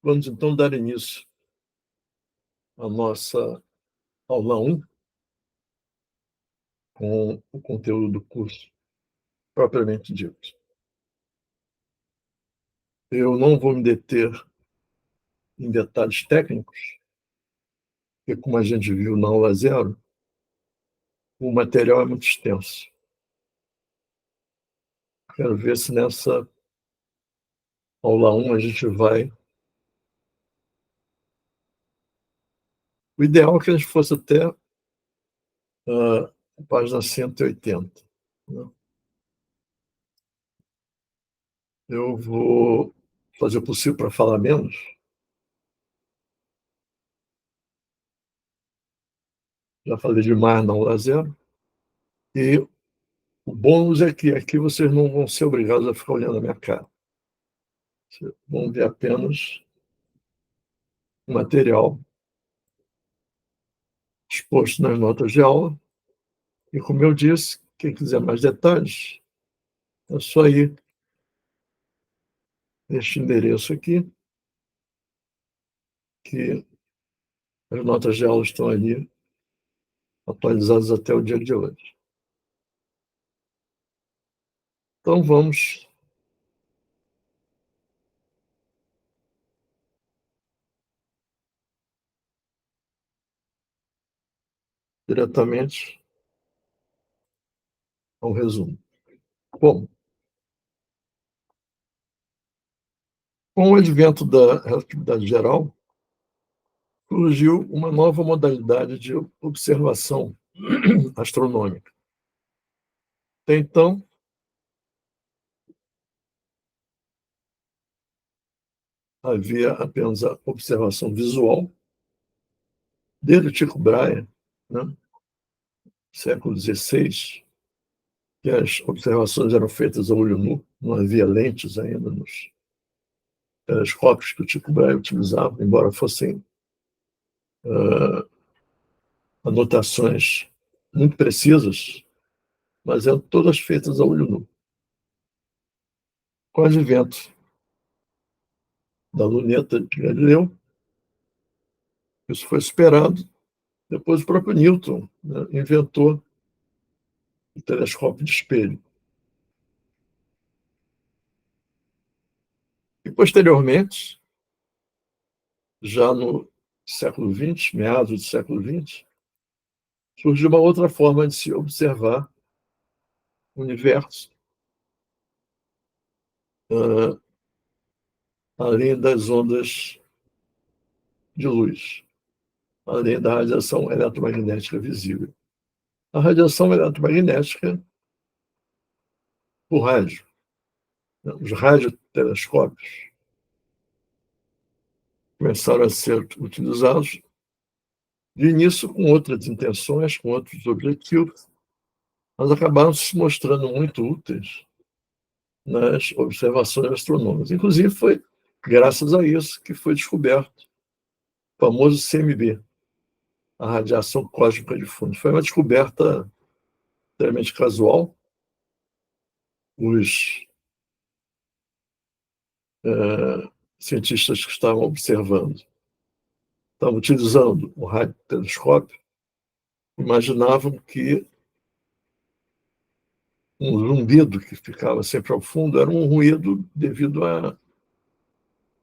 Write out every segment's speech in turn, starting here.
Vamos então dar início à nossa aula 1, com o conteúdo do curso propriamente dito. Eu não vou me deter em detalhes técnicos, porque, como a gente viu na aula 0, o material é muito extenso. Quero ver se nessa aula 1 a gente vai... O ideal é que a gente fosse até a página 180. Né? Eu vou fazer o possível para falar menos. Já falei demais na aula 0. E o bônus é que aqui vocês não vão ser obrigados a ficar olhando a minha cara. Vocês vão ver apenas o material exposto nas notas de aula. E, como eu disse, quem quiser mais detalhes, é só ir neste endereço aqui, que as notas de aula estão ali, atualizadas até o dia de hoje. Então, vamos diretamente ao resumo. Bom, com o advento da relatividade geral, surgiu uma nova modalidade de observação astronômica. Até então, havia apenas a observação visual, desde Tycho Brahe, né, século XVI, que as observações eram feitas a olho nu, não havia lentes ainda nos telescópios que o Tycho Brahe utilizava, embora fossem anotações muito precisas, mas eram todas feitas a olho nu. Com o advento da luneta de Galileu, isso foi superado. Depois o próprio Newton, né, inventou o telescópio de espelho. E, posteriormente, já no século XX, meados do século XX, surgiu uma outra forma de se observar o universo, além das ondas de luz, além da radiação eletromagnética visível. A radiação eletromagnética por rádio, né? Os radiotelescópios começaram a ser utilizados, de início com outras intenções, com outros objetivos, mas acabaram se mostrando muito úteis nas observações astronômicas. Inclusive, foi graças a isso que foi descoberto o famoso CMB, a radiação cósmica de fundo. Foi uma descoberta extremamente casual. Os cientistas que estavam observando, estavam utilizando o radiotelescópio, imaginavam que um zumbido que ficava sempre ao fundo era um ruído devido a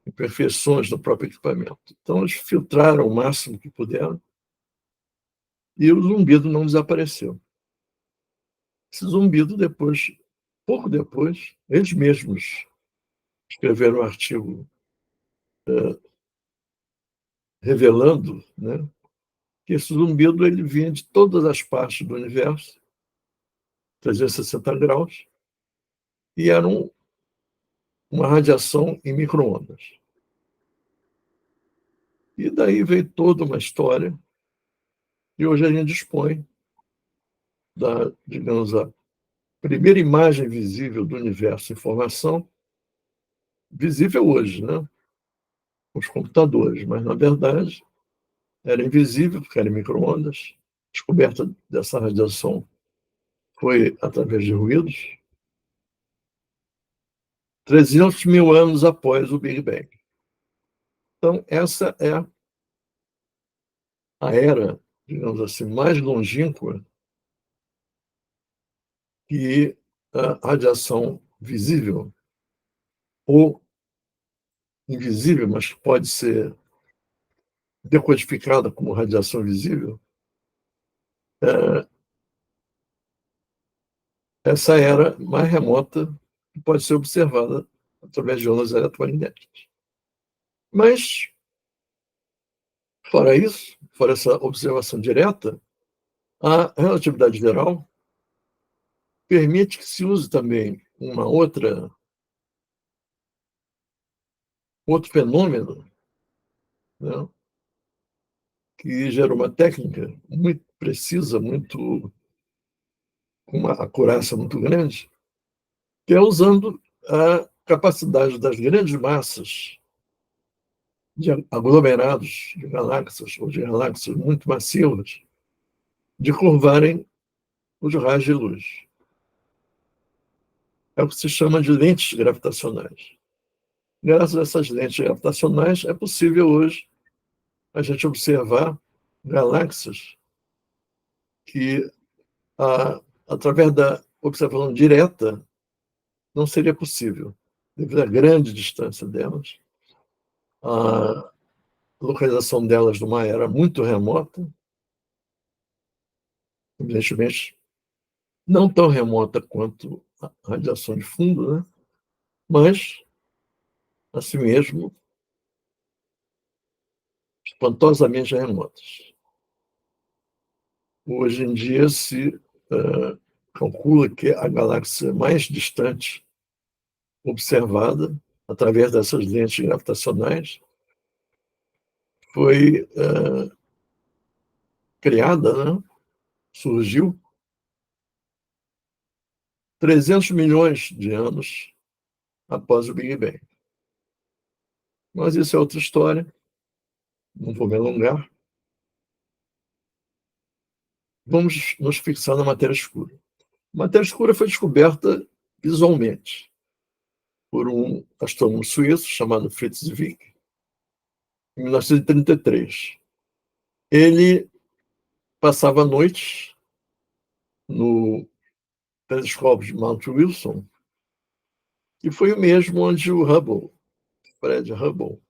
imperfeições no próprio equipamento. Então, eles filtraram o máximo que puderam e o zumbido não desapareceu. Esse zumbido, depois, pouco depois, eles mesmos escreveram um artigo revelando, né, que esse zumbido ele vinha de todas as partes do universo, 360 graus, e era uma radiação em micro-ondas. E daí veio toda uma história, e hoje a gente dispõe da, digamos, a primeira imagem visível do universo em formação, visível hoje, né? Os computadores, mas, na verdade, era invisível, porque era em micro-ondas. A descoberta dessa radiação foi através de ruídos, 300 mil anos após o Big Bang. Então, essa é a era, digamos assim, mais longínqua que a radiação visível ou invisível, mas pode ser decodificada como radiação visível, é essa era mais remota que pode ser observada através de ondas eletromagnéticas. Mas, fora isso, fora essa observação direta, a relatividade geral permite que se use também outro fenômeno, né, que gera uma técnica muito precisa, com uma acurácia muito grande, que é usando a capacidade das grandes massas de aglomerados de galáxias ou de galáxias muito massivas de curvarem os raios de luz. É o que se chama de lentes gravitacionais. Graças a essas lentes gravitacionais, é possível hoje a gente observar galáxias que, através da observação direta, não seria possível, devido à grande distância delas, a localização delas numa era muito remota, evidentemente não tão remota quanto a radiação de fundo, né? Mas, assim mesmo, espantosamente remotas. Hoje em dia se calcula que a galáxia mais distante observada através dessas lentes gravitacionais foi criada, né? Surgiu 300 milhões de anos após o Big Bang. Mas isso é outra história, não vou me alongar. Vamos nos fixar na matéria escura. A matéria escura foi descoberta visualmente por um astrônomo suíço chamado Fritz Zwick, em 1933. Ele passava noites no telescópio de Mount Wilson, e foi o mesmo onde o Hubble, Fred Hubble,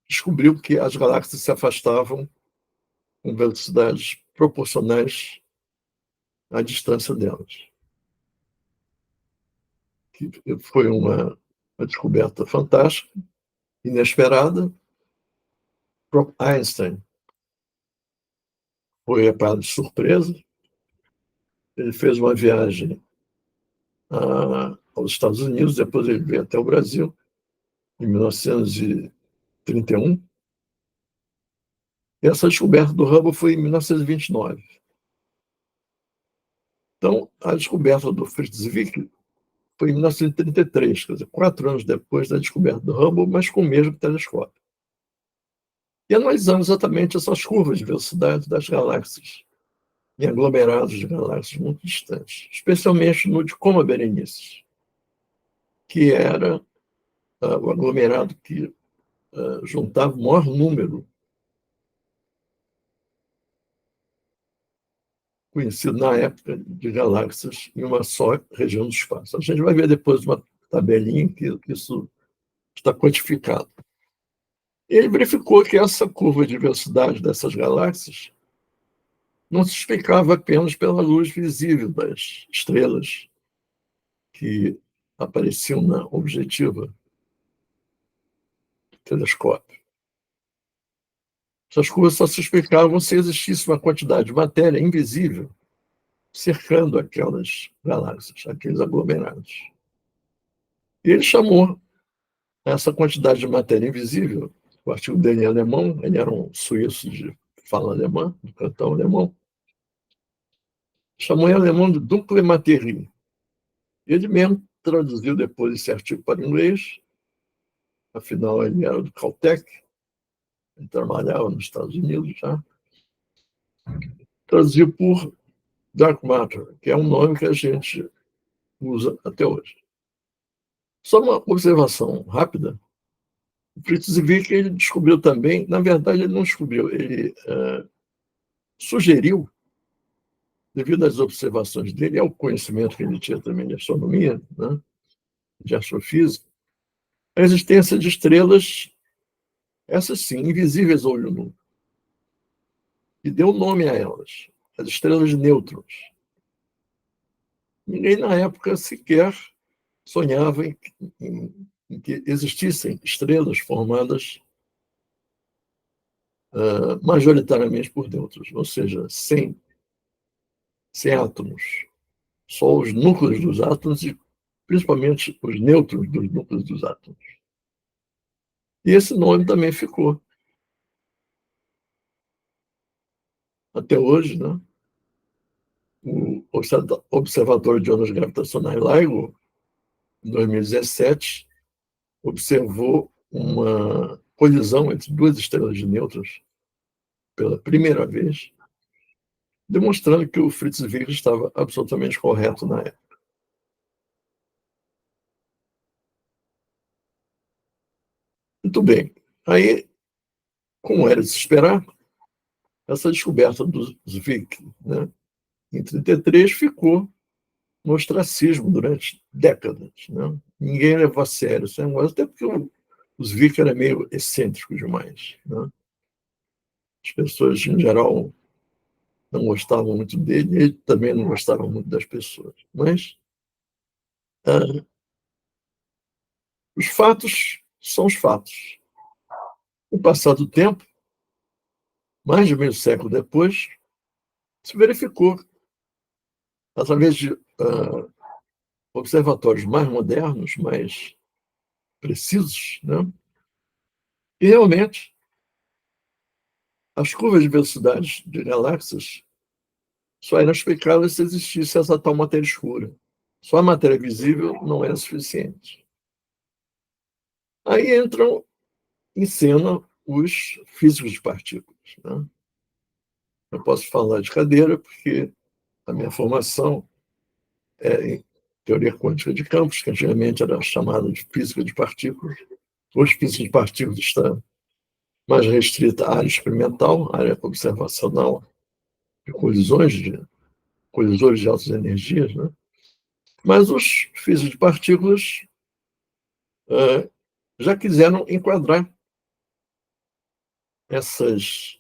descobriu que as galáxias se afastavam com velocidades proporcionais à distância delas. Que foi uma descoberta fantástica, inesperada. O Einstein foi apanhado de surpresa. Ele fez uma viagem aos Estados Unidos, depois ele veio até o Brasil, em 1931. E essa descoberta do Hubble foi em 1929. Então, a descoberta do Fritz Zwick foi em 1933, quer dizer, 4 anos depois da descoberta do Hubble, mas com o mesmo telescópio. E analisamos exatamente essas curvas de velocidade das galáxias, em aglomerados de galáxias muito distantes, especialmente no de Coma Berenices, que era o aglomerado que juntava o maior número conhecido na época de galáxias em uma só região do espaço. A gente vai ver depois uma tabelinha que isso está quantificado. Ele verificou que essa curva de velocidade dessas galáxias não se explicava apenas pela luz visível das estrelas que apareciam na objetiva do telescópio. Essas curvas só se explicavam se existisse uma quantidade de matéria invisível cercando aquelas galáxias, aqueles aglomerados. E ele chamou essa quantidade de matéria invisível, o artigo dele em alemão, ele era um suíço de fala alemã, de cantão alemão, chamou em alemão de Dunkle Materie. Ele mesmo traduziu depois esse artigo para o inglês, afinal ele era do Caltech, ele trabalhava nos Estados Unidos já, traduziu por dark matter, que é um nome que a gente usa até hoje. Só uma observação rápida. O Fritz Zwicky, ele descobriu também, na verdade ele não descobriu, ele sugeriu, devido às observações dele, ao conhecimento que ele tinha também de astronomia, né, de astrofísica, a existência de estrelas, essas sim, invisíveis ao olho nu, e deu nome a elas, as estrelas de nêutrons. Ninguém na época sequer sonhava em que existissem estrelas formadas majoritariamente por nêutrons, ou seja, sem átomos, só os núcleos dos átomos e principalmente os nêutrons dos núcleos dos átomos. E esse nome também ficou. Até hoje, né? O Observatório de Ondas Gravitacionais LIGO, em 2017, observou uma colisão entre duas estrelas de nêutrons pela primeira vez, demonstrando que o Fritz Zwicky estava absolutamente correto na época. Muito bem. Aí, como era de se esperar, essa descoberta do Zwicky, né, em 1933, ficou no ostracismo durante décadas. Né? Ninguém levou a sério esse negócio, até porque o Zwicky era meio excêntrico demais. Né? As pessoas, em geral, não gostavam muito dele, ele também não gostava muito das pessoas. Mas os fatos são os fatos. Com o passar do tempo, mais de meio século depois, se verificou, através de observatórios mais modernos, mais precisos, né? E realmente as curvas de velocidade de galáxias só eram explicáveis se existisse essa tal matéria escura. Só a matéria visível não era suficiente. Aí entram em cena os físicos de partículas. Né? Eu posso falar de cadeira porque a minha formação é em teoria quântica de campos, que antigamente era chamada de física de partículas. Hoje, física de partículas está mais restrita à área experimental, à área observacional de colisores de altas energias, né? Mas os físicos de partículas já quiseram enquadrar essas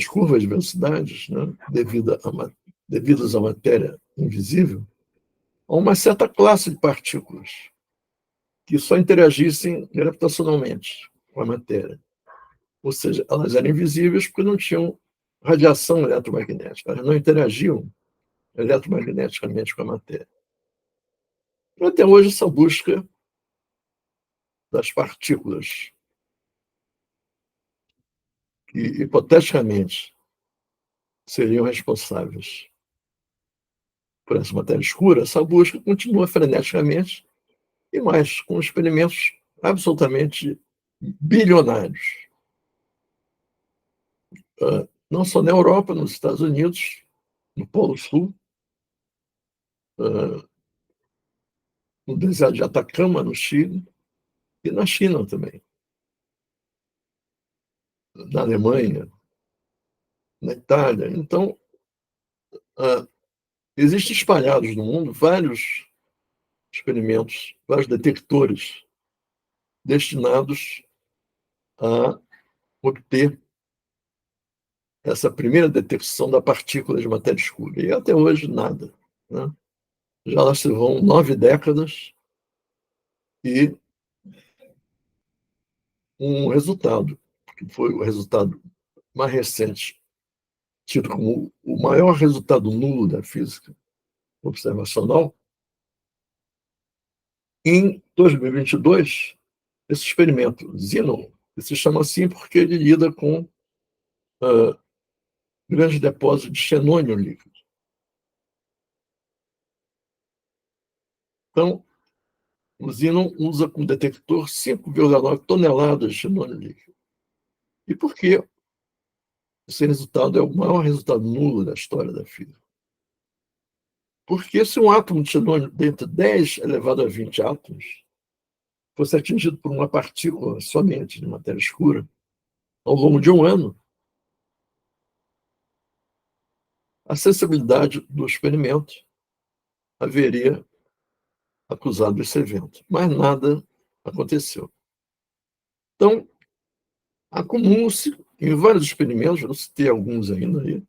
curvas de velocidades, né, devidas à matéria invisível, a uma certa classe de partículas que só interagissem gravitacionalmente com a matéria. Ou seja, elas eram invisíveis porque não tinham radiação eletromagnética, elas não interagiam eletromagneticamente com a matéria. E até hoje, essa busca das partículas que, hipoteticamente, seriam responsáveis por essa matéria escura, essa busca continua freneticamente e mais, com experimentos absolutamente bilionários. Não só na Europa, nos Estados Unidos, no Polo Sul, no deserto de Atacama, no Chile, e na China também, na Alemanha, na Itália. Então, existem espalhados no mundo vários experimentos, vários detectores destinados a obter essa primeira detecção da partícula de matéria escura. E até hoje, nada. Né? Já lá se vão 9 décadas e um resultado, que foi o resultado mais recente, tido como o maior resultado nulo da física observacional. Em 2022, esse experimento Zenon, que se chama assim porque ele lida com grandes depósitos de xenônio líquido. Então, o Zenon usa como detector 5,9 toneladas de xenônio líquido. E por que esse resultado é o maior resultado nulo da história da física. Porque se um átomo dentre 10 elevado a 20 átomos fosse atingido por uma partícula somente de matéria escura, ao longo de um ano, a sensibilidade do experimento haveria acusado esse evento. Mas nada aconteceu. Então, acumulam-se em vários experimentos, eu citei alguns ainda aí,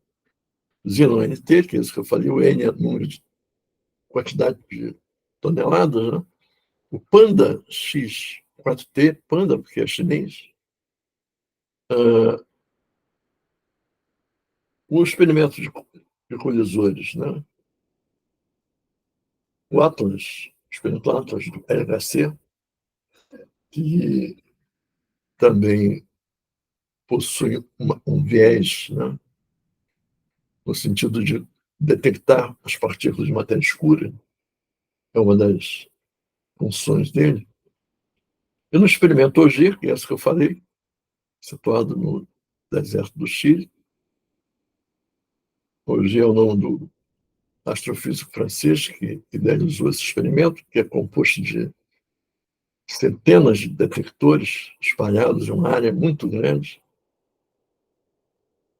ZNT, que é isso que eu falei, o N é número de quantidade de toneladas, né? O Panda X4T, Panda, porque é chinês, o experimento de colisores, né? O Atlas, o experimento Atlas do LHC, que também possui um viés, né? No sentido de detectar as partículas de matéria escura, é uma das funções dele. E no experimento OGIR, que é essa que eu falei, situado no deserto do Chile, OGIR é o nome do astrofísico francês que idealizou esse experimento, que é composto de centenas de detectores espalhados em uma área muito grande.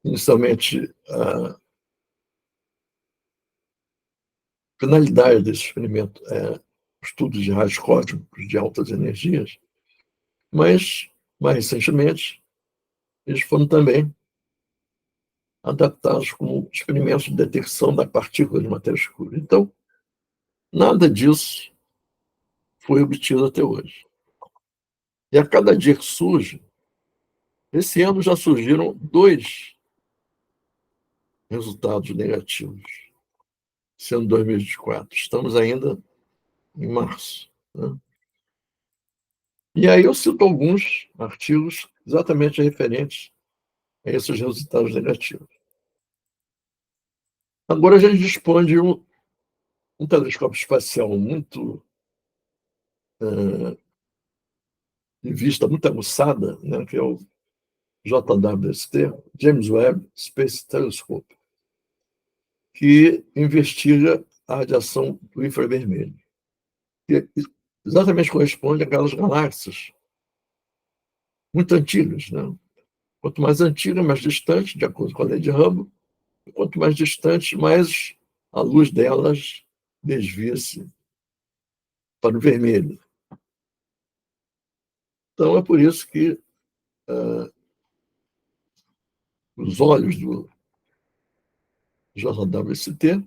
Inicialmente, a finalidade desse experimento é estudos de raios cósmicos de altas energias, mas, mais recentemente, eles foram também adaptados como experimentos de detecção da partícula de matéria escura. Então, nada disso foi obtido até hoje. E a cada dia que surge, esse ano já surgiram 2 resultados negativos, sendo 2024. Estamos ainda em março, né? E aí eu cito alguns artigos exatamente referentes a esses resultados negativos. Agora a gente dispõe de um telescópio espacial muito de vista muito aguçada, né, que é o JWST, James Webb Space Telescope, que investiga a radiação do infravermelho, que exatamente corresponde àquelas galáxias muito antigas, né? Quanto mais antiga, mais distante, de acordo com a lei de Hubble, e quanto mais distante, mais a luz delas desvia-se para o vermelho. Então, é por isso que os olhos do JWST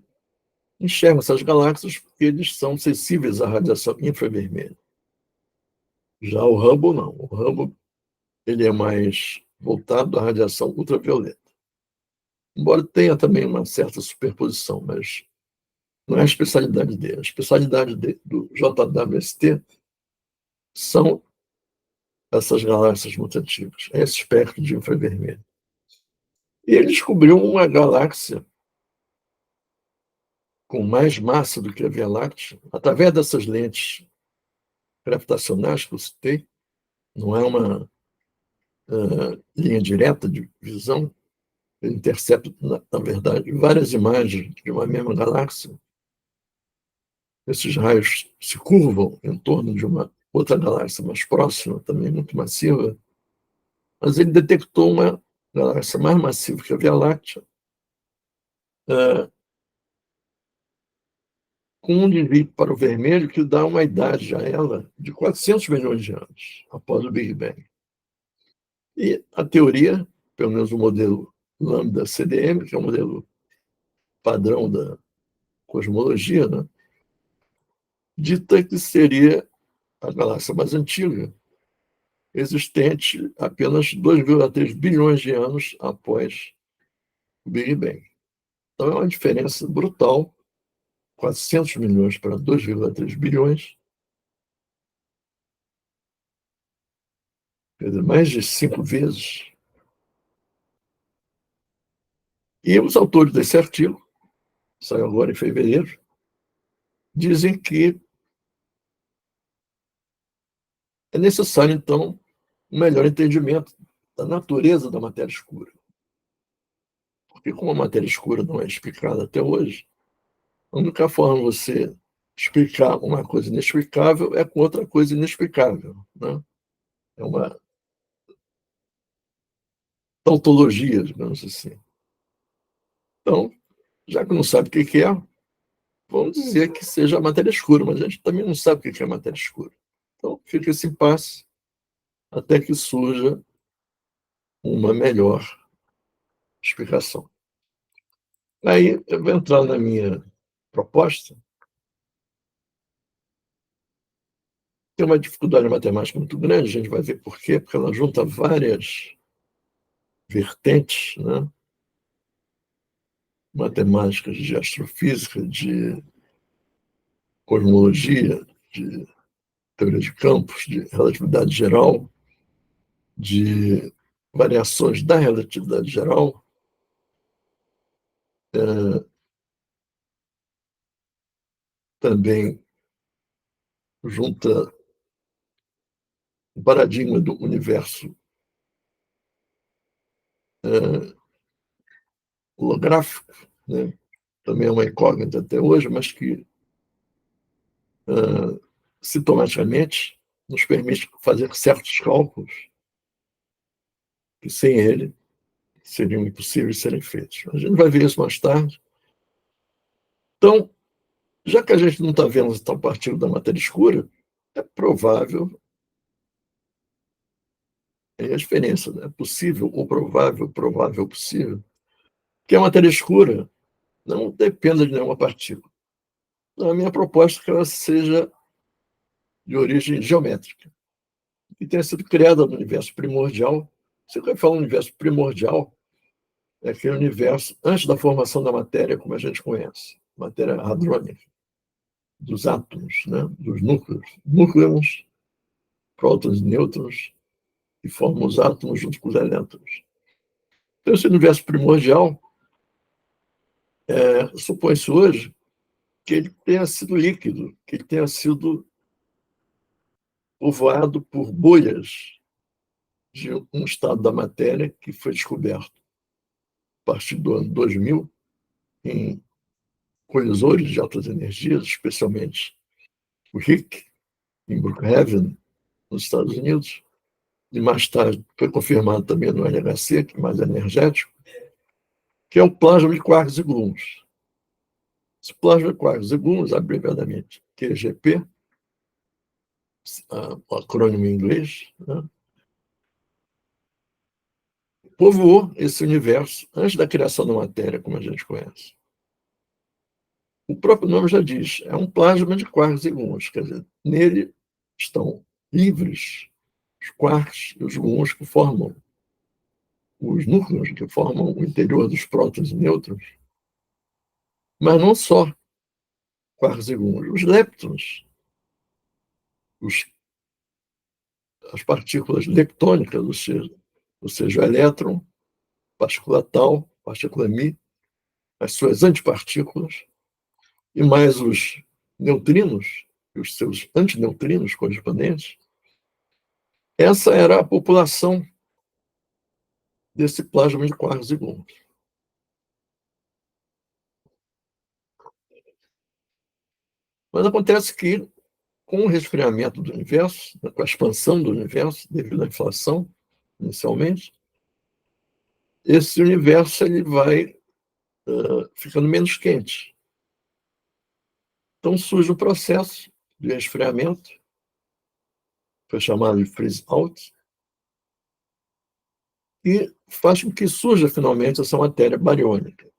enxergam essas galáxias porque eles são sensíveis à radiação infravermelha. Já o Hubble, não. O Hubble ele é mais voltado à radiação ultravioleta. Embora tenha também uma certa superposição, mas não é a especialidade dele. A especialidade do JWST são essas galáxias muito antigas, é esse espectro de infravermelho. E ele descobriu uma galáxia com mais massa do que a Via Láctea, através dessas lentes gravitacionais que eu citei, não é uma linha direta de visão, ele intercepta, na verdade, várias imagens de uma mesma galáxia. Esses raios se curvam em torno de uma outra galáxia mais próxima, também muito massiva, mas ele detectou uma galáxia mais massiva que a Via Láctea, com um desvio para o vermelho que dá uma idade a ela de 400 milhões de anos, após o Big Bang. E a teoria, pelo menos o modelo Lambda-CDM, que é o modelo padrão da cosmologia, né, dita que seria a galáxia mais antiga, existente apenas 2,3 bilhões de anos após o Big Bang. Então é uma diferença brutal, 400 milhões para 2,3 bilhões, quer dizer, mais de 5 vezes. E os autores desse artigo, saiu agora em fevereiro, dizem que é necessário, então, um melhor entendimento da natureza da matéria escura. Porque como a matéria escura não é explicada até hoje, a única forma de você explicar uma coisa inexplicável é com outra coisa inexplicável, né? É uma tautologia, digamos assim. Então, já que não sabe o que é, vamos dizer que seja a matéria escura, mas a gente também não sabe o que é a matéria escura. Então, fica esse impasse até que surja uma melhor explicação. Aí, eu vou entrar na minha proposta. Tem uma dificuldade matemática muito grande, a gente vai ver por quê, porque ela junta várias vertentes, né? Matemáticas de astrofísica, de cosmologia, de teoria de campos, de relatividade geral, de variações da relatividade geral, também junta o paradigma do universo holográfico, né? Também é uma incógnita até hoje, mas que sintomaticamente nos permite fazer certos cálculos que sem ele seriam impossíveis de serem feitos. A gente vai ver isso mais tarde. Então, já que a gente não está vendo tal partido da matéria escura, é provável, é a diferença, né? Possível ou provável, provável, possível, que a matéria escura não dependa de nenhuma partícula. Então, a minha proposta é que ela seja de origem geométrica e tenha sido criada no universo primordial. Você vai falar universo primordial, é aquele universo antes da formação da matéria, como a gente conhece, matéria hadrônica, dos átomos, né? Dos núcleos. Núcleos, prótons e nêutrons, que formam os átomos junto com os elétrons. Então, esse universo primordial, supõe-se hoje que ele tenha sido líquido, que ele tenha sido povoado por bolhas de um estado da matéria que foi descoberto a partir do ano 2000 em colisores de altas energias, especialmente o HIC, em Brookhaven, nos Estados Unidos, e mais tarde foi confirmado também no LHC, que é mais energético, que é o plasma de quarks e gluons. Esse plasma de quarks e gluons, abreviadamente QGP, o acrônimo em inglês, né, povoou esse universo antes da criação da matéria, como a gente conhece. O próprio nome já diz, é um plasma de quarks e gluons, quer dizer, nele estão livres os quarks e os gluons que formam os núcleos, que formam o interior dos prótons e nêutrons, mas não só quarks e gluons, os leptons, os, as partículas leptônicas, ou seja, o elétron, partícula tal, partícula mi, as suas antipartículas, e mais os neutrinos, e os seus antineutrinos correspondentes. Essa era a população desse plasma de quarks e gluons. Mas acontece que, com o resfriamento do universo, com a expansão do universo, devido à inflação, inicialmente, esse universo ele vai ficando menos quente. Então surge o processo de resfriamento, foi chamado de freeze-out, e faz com que surja finalmente essa matéria bariônica,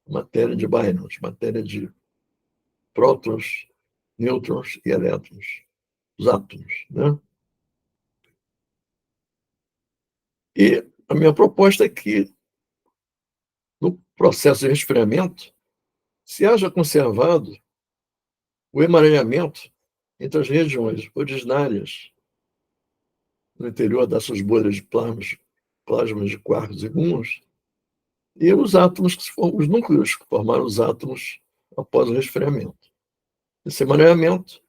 matéria de bárons, matéria de prótons, nêutrons e elétrons, os átomos, né? E a minha proposta é que, no processo de resfriamento, se haja conservado o emaranhamento entre as regiões originárias no interior dessas bolhas de plasmas de quarks e gluons e os átomos que formam, os núcleos que formaram os átomos após o resfriamento. Esse emaranhamento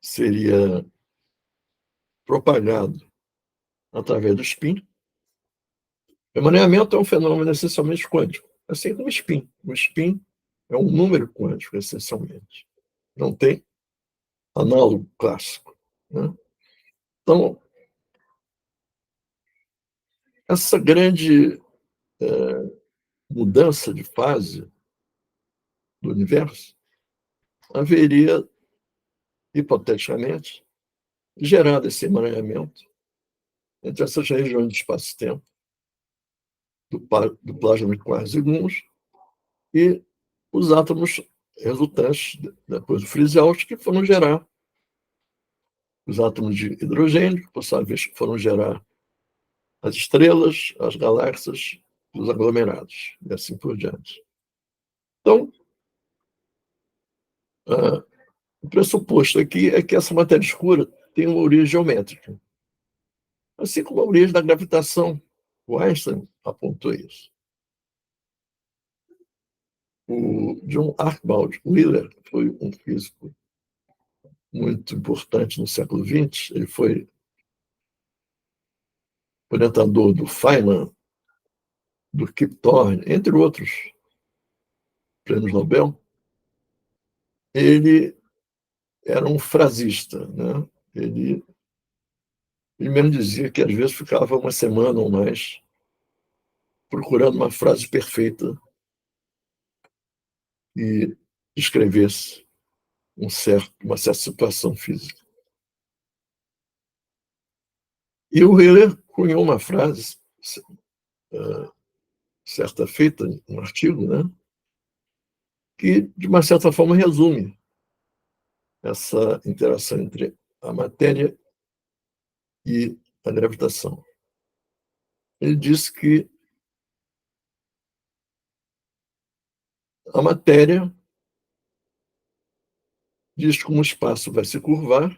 seria propagado através do spin. O emaranhamento é um fenômeno essencialmente quântico, assim como o spin. O spin é um número quântico, essencialmente. Não tem análogo clássico, né? Então, essa grande mudança de fase do universo haveria, hipoteticamente, gerado esse emaranhamento entre essas regiões de espaço-tempo, do plasma de quarks e gluons, e os átomos resultantes, depois do freeze-out, que foram gerar os átomos de hidrogênio, que, por sua vez, foram gerar as estrelas, as galáxias, os aglomerados, e assim por diante. Então, o pressuposto aqui é que essa matéria escura tem uma origem geométrica, assim como a origem da gravitação. O Einstein apontou isso. O John Archibald Wheeler foi um físico muito importante no século XX. Ele foi orientador do Feynman, do Kip Thorne, entre outros prêmios Nobel. Ele era um frasista, né? Ele mesmo dizia que às vezes ficava uma semana ou mais procurando uma frase perfeita e descrevesse uma certa situação física. E o Wheeler cunhou uma frase, certa feita, um artigo, né, que, de uma certa forma, resume essa interação entre a matéria e a gravitação. Ele disse que a matéria diz como o espaço vai se curvar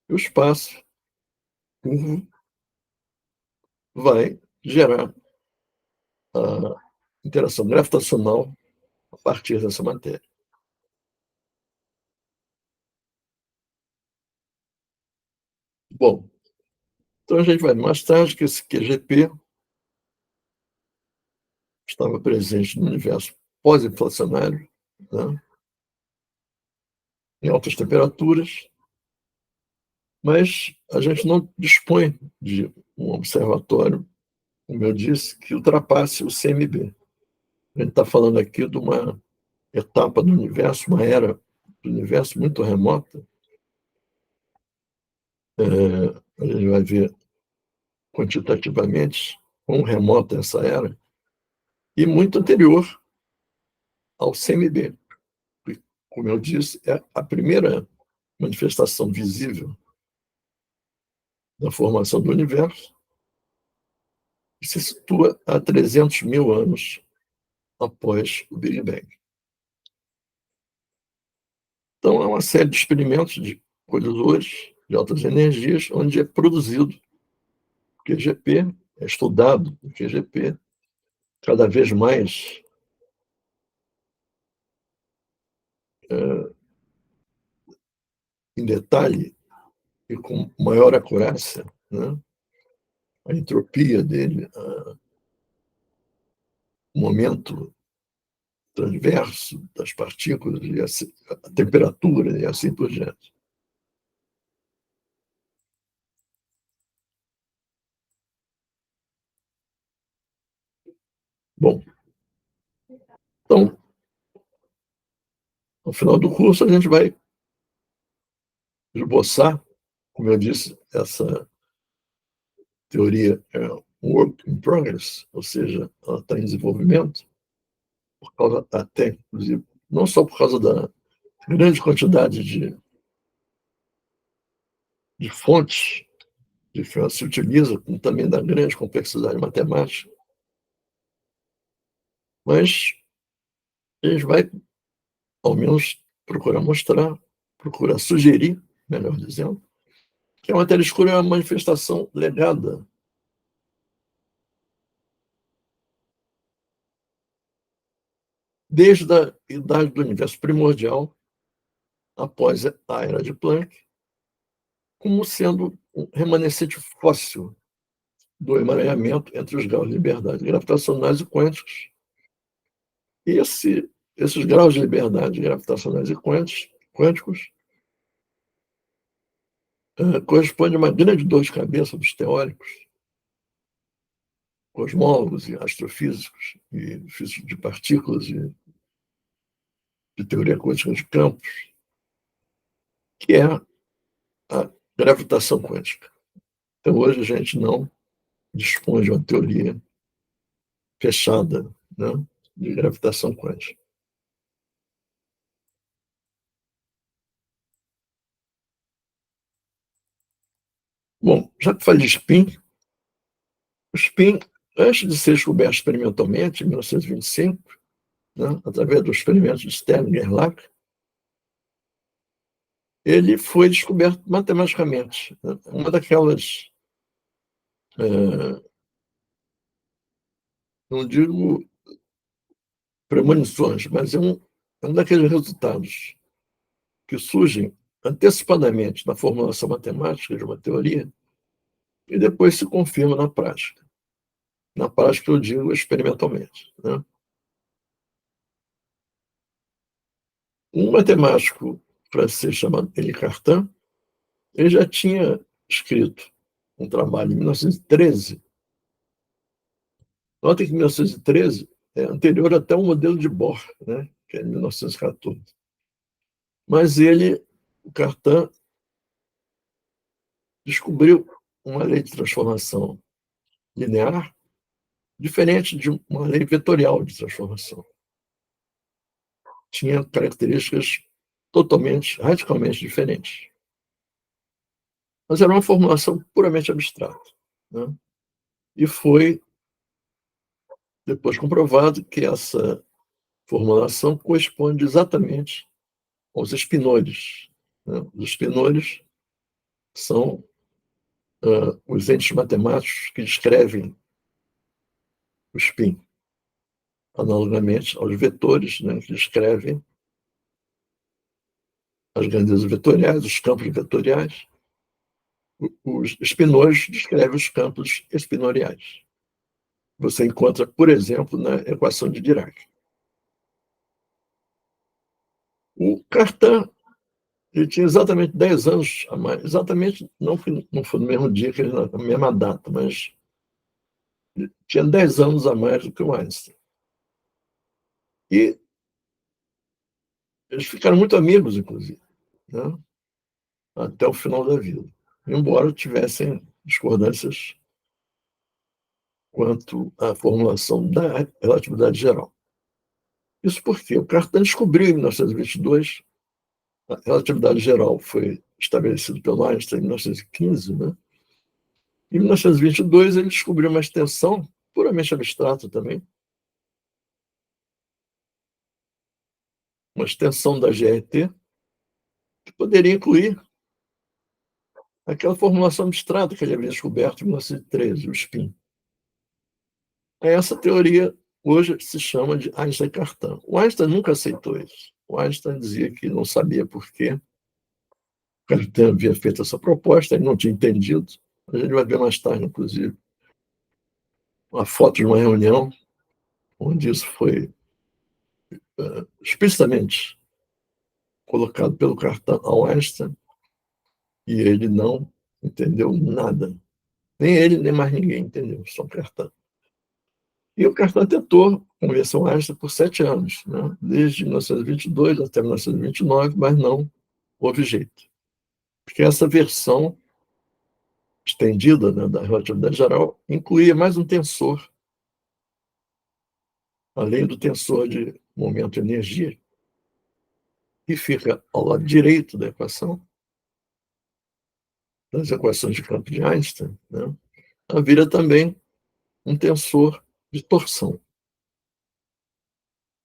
e o espaço curvo vai gerar a interação gravitacional a partir dessa matéria. Bom, então a gente vai mais tarde que esse QGP estava presente no universo pós-inflacionário, né, em altas temperaturas, mas a gente não dispõe de um observatório, como eu disse, que ultrapasse o CMB. A gente está falando aqui de uma etapa do universo, uma era do universo muito remota. A gente vai ver quantitativamente quão remota essa era, e muito anterior ao CMB. Como eu disse, é a primeira manifestação visível da formação do universo, e se situa a 300 mil anos após o Big Bang. Então, é uma série de experimentos de colisores de altas energias, onde é produzido o QGP, é estudado o QGP, cada vez mais em detalhe e com maior acurácia, né? A entropia dele, o momento transverso das partículas, e a temperatura, e assim por diante. Bom, então, no final do curso, a gente vai esboçar, como eu disse, essa teoria é um work in progress, ou seja, ela está em desenvolvimento, por causa até, inclusive, não só por causa da grande quantidade de fontes de que ela se utiliza, como também da grande complexidade matemática, mas a gente vai, ao menos, procurar sugerir, melhor dizendo, que a matéria escura é uma manifestação legada desde a idade do universo primordial, após a era de Planck, como sendo um remanescente fóssil do emaranhamento entre os graus de liberdade gravitacionais e quânticos. E esses graus de liberdade gravitacionais e quânticos correspondem a uma grande dor de cabeça dos teóricos, cosmólogos e astrofísicos, e físicos de partículas e de teoria quântica de campos, que é a gravitação quântica. Então, hoje, a gente não dispõe de uma teoria fechada, né, de gravitação quântica. Bom, já que falei de spin, o spin, antes de ser descoberto experimentalmente, em 1925, né, através do experimento de Stern-Gerlach, ele foi descoberto matematicamente. Né? Uma daquelas, não digo premonições, mas é um daqueles resultados que surgem antecipadamente na formulação matemática de uma teoria e depois se confirma na prática. Na prática, eu digo experimentalmente. Né? Um matemático francês chamado Élie Cartan, ele já tinha escrito um trabalho em 1913. Nota que 1913 é anterior até o modelo de Bohr, né, que é de 1914. Mas ele, o Cartan, descobriu uma lei de transformação linear diferente de uma lei vetorial de transformação. Tinha características totalmente, radicalmente diferentes. Mas era uma formulação puramente abstrata. Né? E foi depois comprovado que essa formulação corresponde exatamente aos espinores. Né? Os espinores são os entes matemáticos que descrevem o spin, analogamente aos vetores, né, que descrevem as grandezas vetoriais, os campos vetoriais. Os espinores descrevem os campos espinoriais. Você encontra, por exemplo, na equação de Dirac. O Cartan, ele tinha exatamente 10 anos a mais, exatamente, não foi no mesmo dia, na mesma data, mas ele tinha 10 anos a mais do que o Einstein. E eles ficaram muito amigos, inclusive, né, até o final da vida, embora tivessem discordâncias quanto à formulação da relatividade geral. Isso porque o Cartan descobriu em 1922, a relatividade geral foi estabelecida pelo Einstein em 1915, né? Em 1922, ele descobriu uma extensão puramente abstrata também, uma extensão da GRT, que poderia incluir aquela formulação abstrata que ele havia descoberto em 1913, o spin. Essa teoria hoje se chama de Einstein-Cartan. O Einstein nunca aceitou isso. O Einstein dizia que não sabia por quê. O Cartan havia feito essa proposta, ele não tinha entendido. A gente vai ver mais tarde, inclusive, uma foto de uma reunião onde isso foi explicitamente colocado pelo Cartan ao Einstein, e ele não entendeu nada. Nem ele, nem mais ninguém entendeu, só o Cartan. E o Cartan tentou convencer o Einstein por 7 anos, né? Desde 1922 até 1929, mas não houve jeito. Porque essa versão estendida, né, da relatividade geral incluía mais um tensor, além do tensor de momento-energia, que fica ao lado direito da equação, das equações de campo de Einstein, né, havia também um tensor de torção,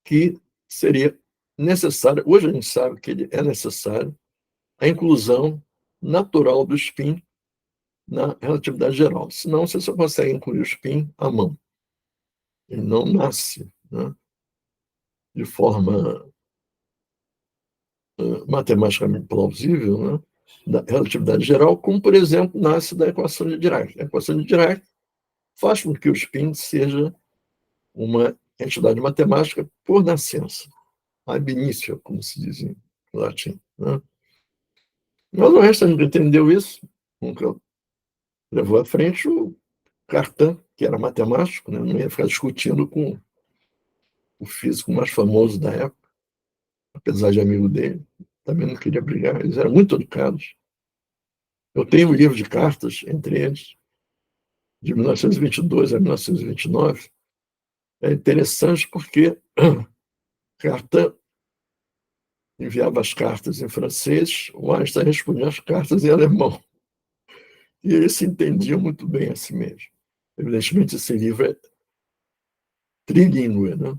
que seria necessário, hoje a gente sabe que ele é necessário, a inclusão natural do spin na relatividade geral. Senão, você só consegue incluir o spin à mão. Ele não nasce, né, de forma matematicamente plausível, né, da relatividade geral, como, por exemplo, nasce da equação de Dirac. A equação de Dirac faz com que o spin seja uma entidade matemática por nascença, ab initio, como se diz em latim. Né? Mas o resto a gente entendeu isso, nunca levou à frente o Cartan, que era matemático, né? Não ia ficar discutindo com o físico mais famoso da época, apesar de amigo dele, também não queria brigar, eles eram muito educados. Eu tenho um livro de cartas entre eles, de 1922 a 1929. É interessante porque Cartan enviava as cartas em francês, o Einstein respondia as cartas em alemão. E eles se entendiam muito bem a si mesmo. Evidentemente, esse livro é trilíngue, né?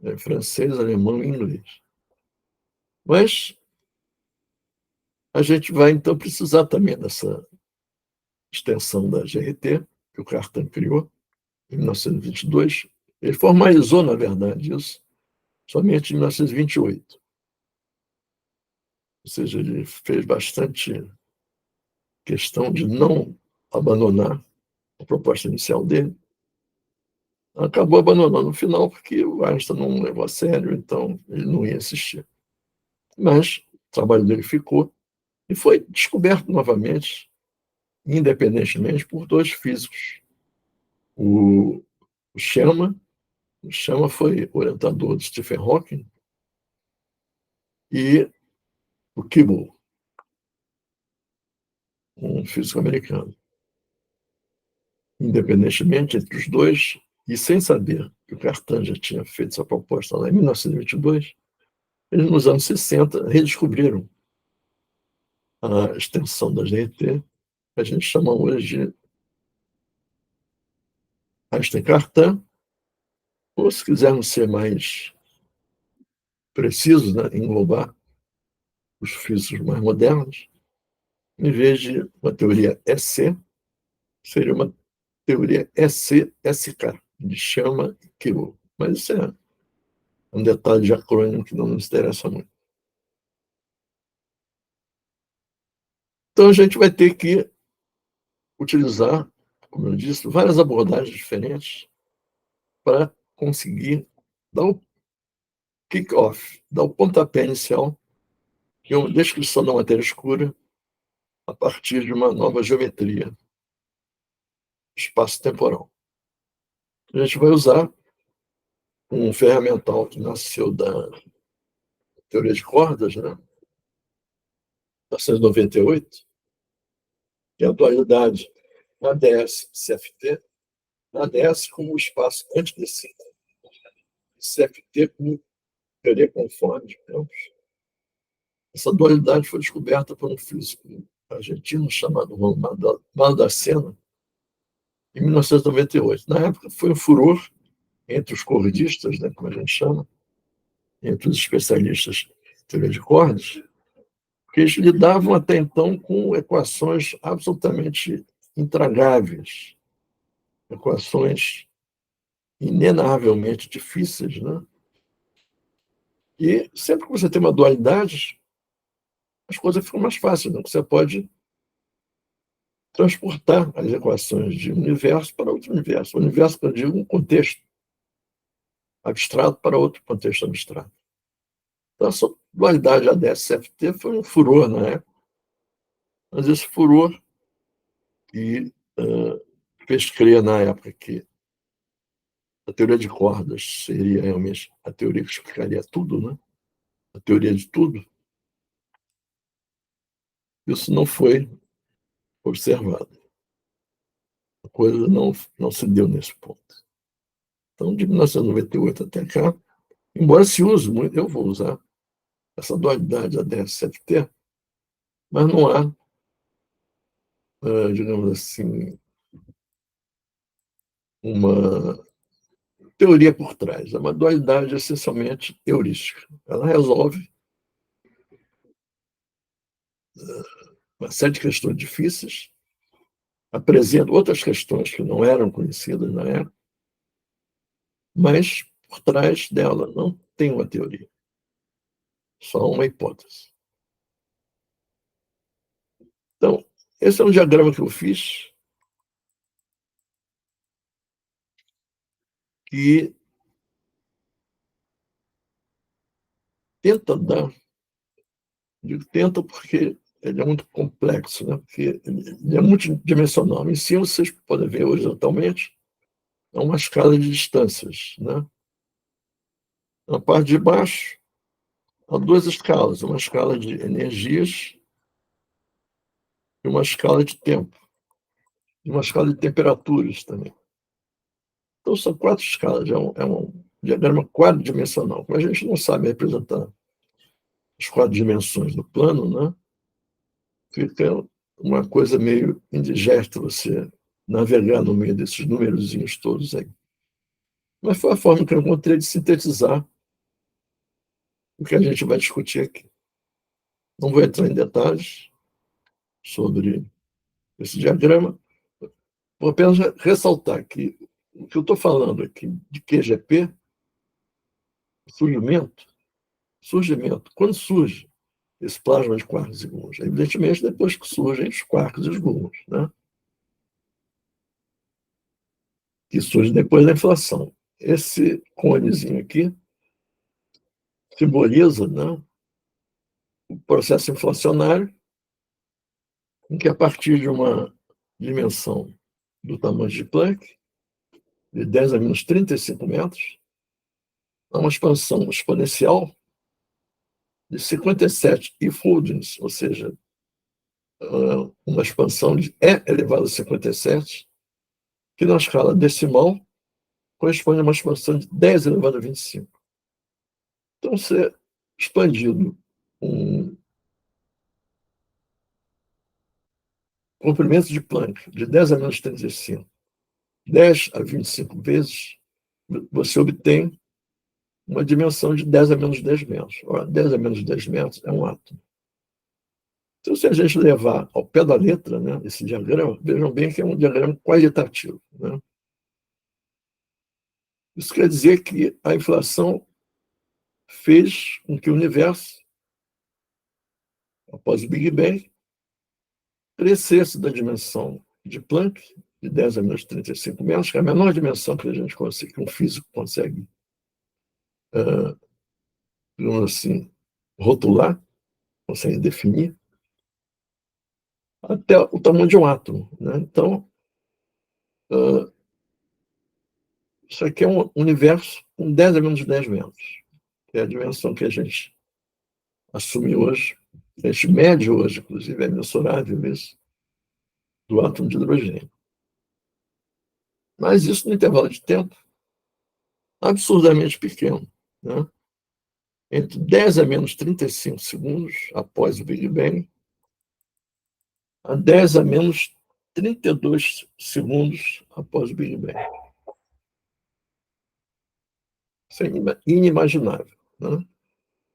É francês, alemão e inglês. Mas a gente vai, então, precisar também dessa extensão da GRT, que o Cartan criou em 1922. Ele formalizou, na verdade, isso somente em 1928. Ou seja, ele fez bastante questão de não abandonar a proposta inicial dele. Acabou abandonando no final porque o Einstein não levou a sério, então ele não ia assistir. Mas o trabalho dele ficou e foi descoberto novamente, independentemente, por dois físicos. O, o Sherman foi orientador de Stephen Hawking, e o Kibble, um físico americano. Independentemente entre os dois, e sem saber que o Cartan já tinha feito essa proposta lá em 1922, eles, nos anos 60, redescobriram a extensão da GRT, que a gente chama hoje de Einstein-Cartan, ou, se quisermos ser mais precisos, né, englobar os físicos mais modernos, em vez de uma teoria EC, seria uma teoria EC-SK, de chama e Kibble. Mas isso é um detalhe de acrônimo que não nos interessa muito. Então, a gente vai ter que utilizar, como eu disse, várias abordagens diferentes para conseguir dar o kick-off, dar o pontapé inicial, que é uma descrição da matéria escura a partir de uma nova geometria espaço-temporal. A gente vai usar um ferramental que nasceu da teoria de cordas, né? 1998, que é a dualidade ADS-CFT, ADS como espaço antidecido, CFT como teoria conforme de campos. Essa dualidade foi descoberta por um físico argentino chamado Juan Maldacena, em 1998. Na época, foi um furor entre os cordistas, né, como a gente chama, entre os especialistas em teoria de cordas, porque eles lidavam até então com equações absolutamente intragáveis, equações inenavelmente difíceis, né? E sempre que você tem uma dualidade, as coisas ficam mais fáceis, né? Você pode transportar as equações de um universo para outro universo. O universo, que eu digo, um contexto abstrato para outro contexto abstrato. Então, essa dualidade ADS-CFT foi um furor na época, mas esse furor que fez crer na época que a teoria de cordas seria realmente a teoria que explicaria tudo, né? A teoria de tudo, isso não foi observado. A coisa não se deu nesse ponto. Então, de 1998 até cá, embora se use muito, eu vou usar essa dualidade ADS-CFT, mas não há, digamos assim, uma teoria por trás. É uma dualidade essencialmente heurística. Ela resolve uma série de questões difíceis, apresenta outras questões que não eram conhecidas na época, mas por trás dela não tem uma teoria, só uma hipótese. Então, esse é um diagrama que eu fiz, que tenta dar, digo tenta porque ele é muito complexo, né? Porque ele é multidimensional. Em cima, vocês podem ver horizontalmente, é uma escala de distâncias, né? Na parte de baixo, há duas escalas, uma escala de energias e uma escala de tempo, e uma escala de temperaturas também. Então, são quatro escalas, é um diagrama quadridimensional. Como a gente não sabe representar as quatro dimensões do plano, né? Fica uma coisa meio indigesta você navegar no meio desses numerozinhos todos aí. Mas foi a forma que eu encontrei de sintetizar o que a gente vai discutir aqui. Não vou entrar em detalhes sobre esse diagrama, vou apenas ressaltar que o que eu estou falando aqui de QGP, surgimento, quando surge esse plasma de quarks e gluons? Evidentemente, depois que surgem os quarks e os gluons, né? Que surge depois da inflação. Esse conezinho aqui simboliza, né, o processo inflacionário, em que, a partir de uma dimensão do tamanho de Planck, de 10 a menos 35 metros, há uma expansão exponencial de 57 e-foldings, ou seja, uma expansão de E elevado a 57, que na escala decimal corresponde a uma expansão de 10 elevado a 25. Então, ser expandido um comprimento de Planck de 10 a menos 35, 10 a 25 vezes, você obtém uma dimensão de 10 a menos 10 metros. Ora, 10 a menos 10 metros é um átomo. Então, se a gente levar ao pé da letra, né, esse diagrama, vejam bem que é um diagrama qualitativo, né? Isso quer dizer que a inflação fez com que o universo, após o Big Bang, crescesse da dimensão de Planck, de 10 a menos 35 metros, que é a menor dimensão que a gente consegue, que um físico consegue, digamos assim, rotular, consegue definir, até o tamanho de um átomo, né? Então, isso aqui é um universo com 10 a menos 10 metros, que é a dimensão que a gente assume hoje, a gente mede hoje, inclusive, é mensurável isso, do átomo de hidrogênio. Mas isso no intervalo de tempo absurdamente pequeno, né? Entre 10 a menos 35 segundos após o Big Bang, a 10 a menos 32 segundos após o Big Bang. Isso é inimaginável, né?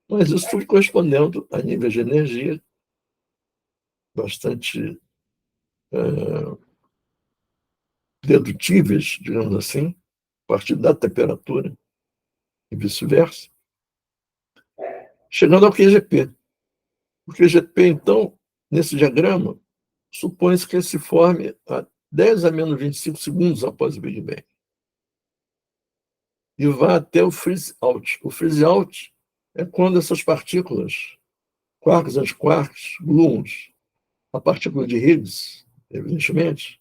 Mas isso tudo correspondendo a níveis de energia bastante dedutíveis, digamos assim, a partir da temperatura e vice-versa, chegando ao QGP. O QGP, então, nesse diagrama, supõe-se que ele se forme a 10 a menos 25 segundos após o Big Bang e vá até o freeze-out. O freeze-out é quando essas partículas, quarks, antiquarks, gluons, a partícula de Higgs, evidentemente,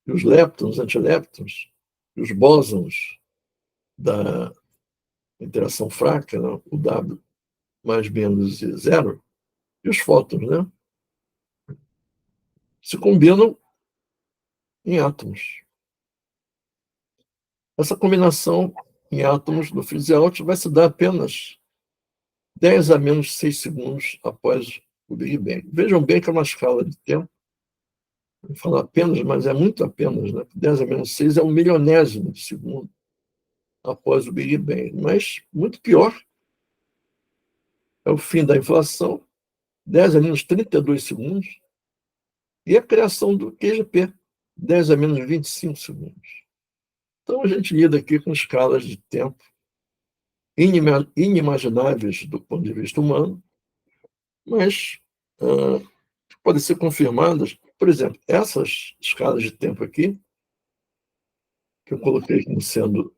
e os leptons, antiléptons, e os bósons da interação fraca, né? O W mais menos zero, e os fótons, né? Se combinam em átomos. Essa combinação em átomos do freeze-out vai se dar apenas 10 a menos 6 segundos após o Big Bang. Vejam bem que é uma escala de tempo, não falo apenas, mas é muito apenas, né? 10 a menos 6 é um milionésimo de segundo após o Big Bang. Mas, muito pior, é o fim da inflação, 10 a menos 32 segundos, e a criação do QGP, 10 a menos 25 segundos. Então, a gente lida aqui com escalas de tempo inimagináveis do ponto de vista humano, mas que podem ser confirmadas. Por exemplo, essas escalas de tempo aqui, que eu coloquei como sendo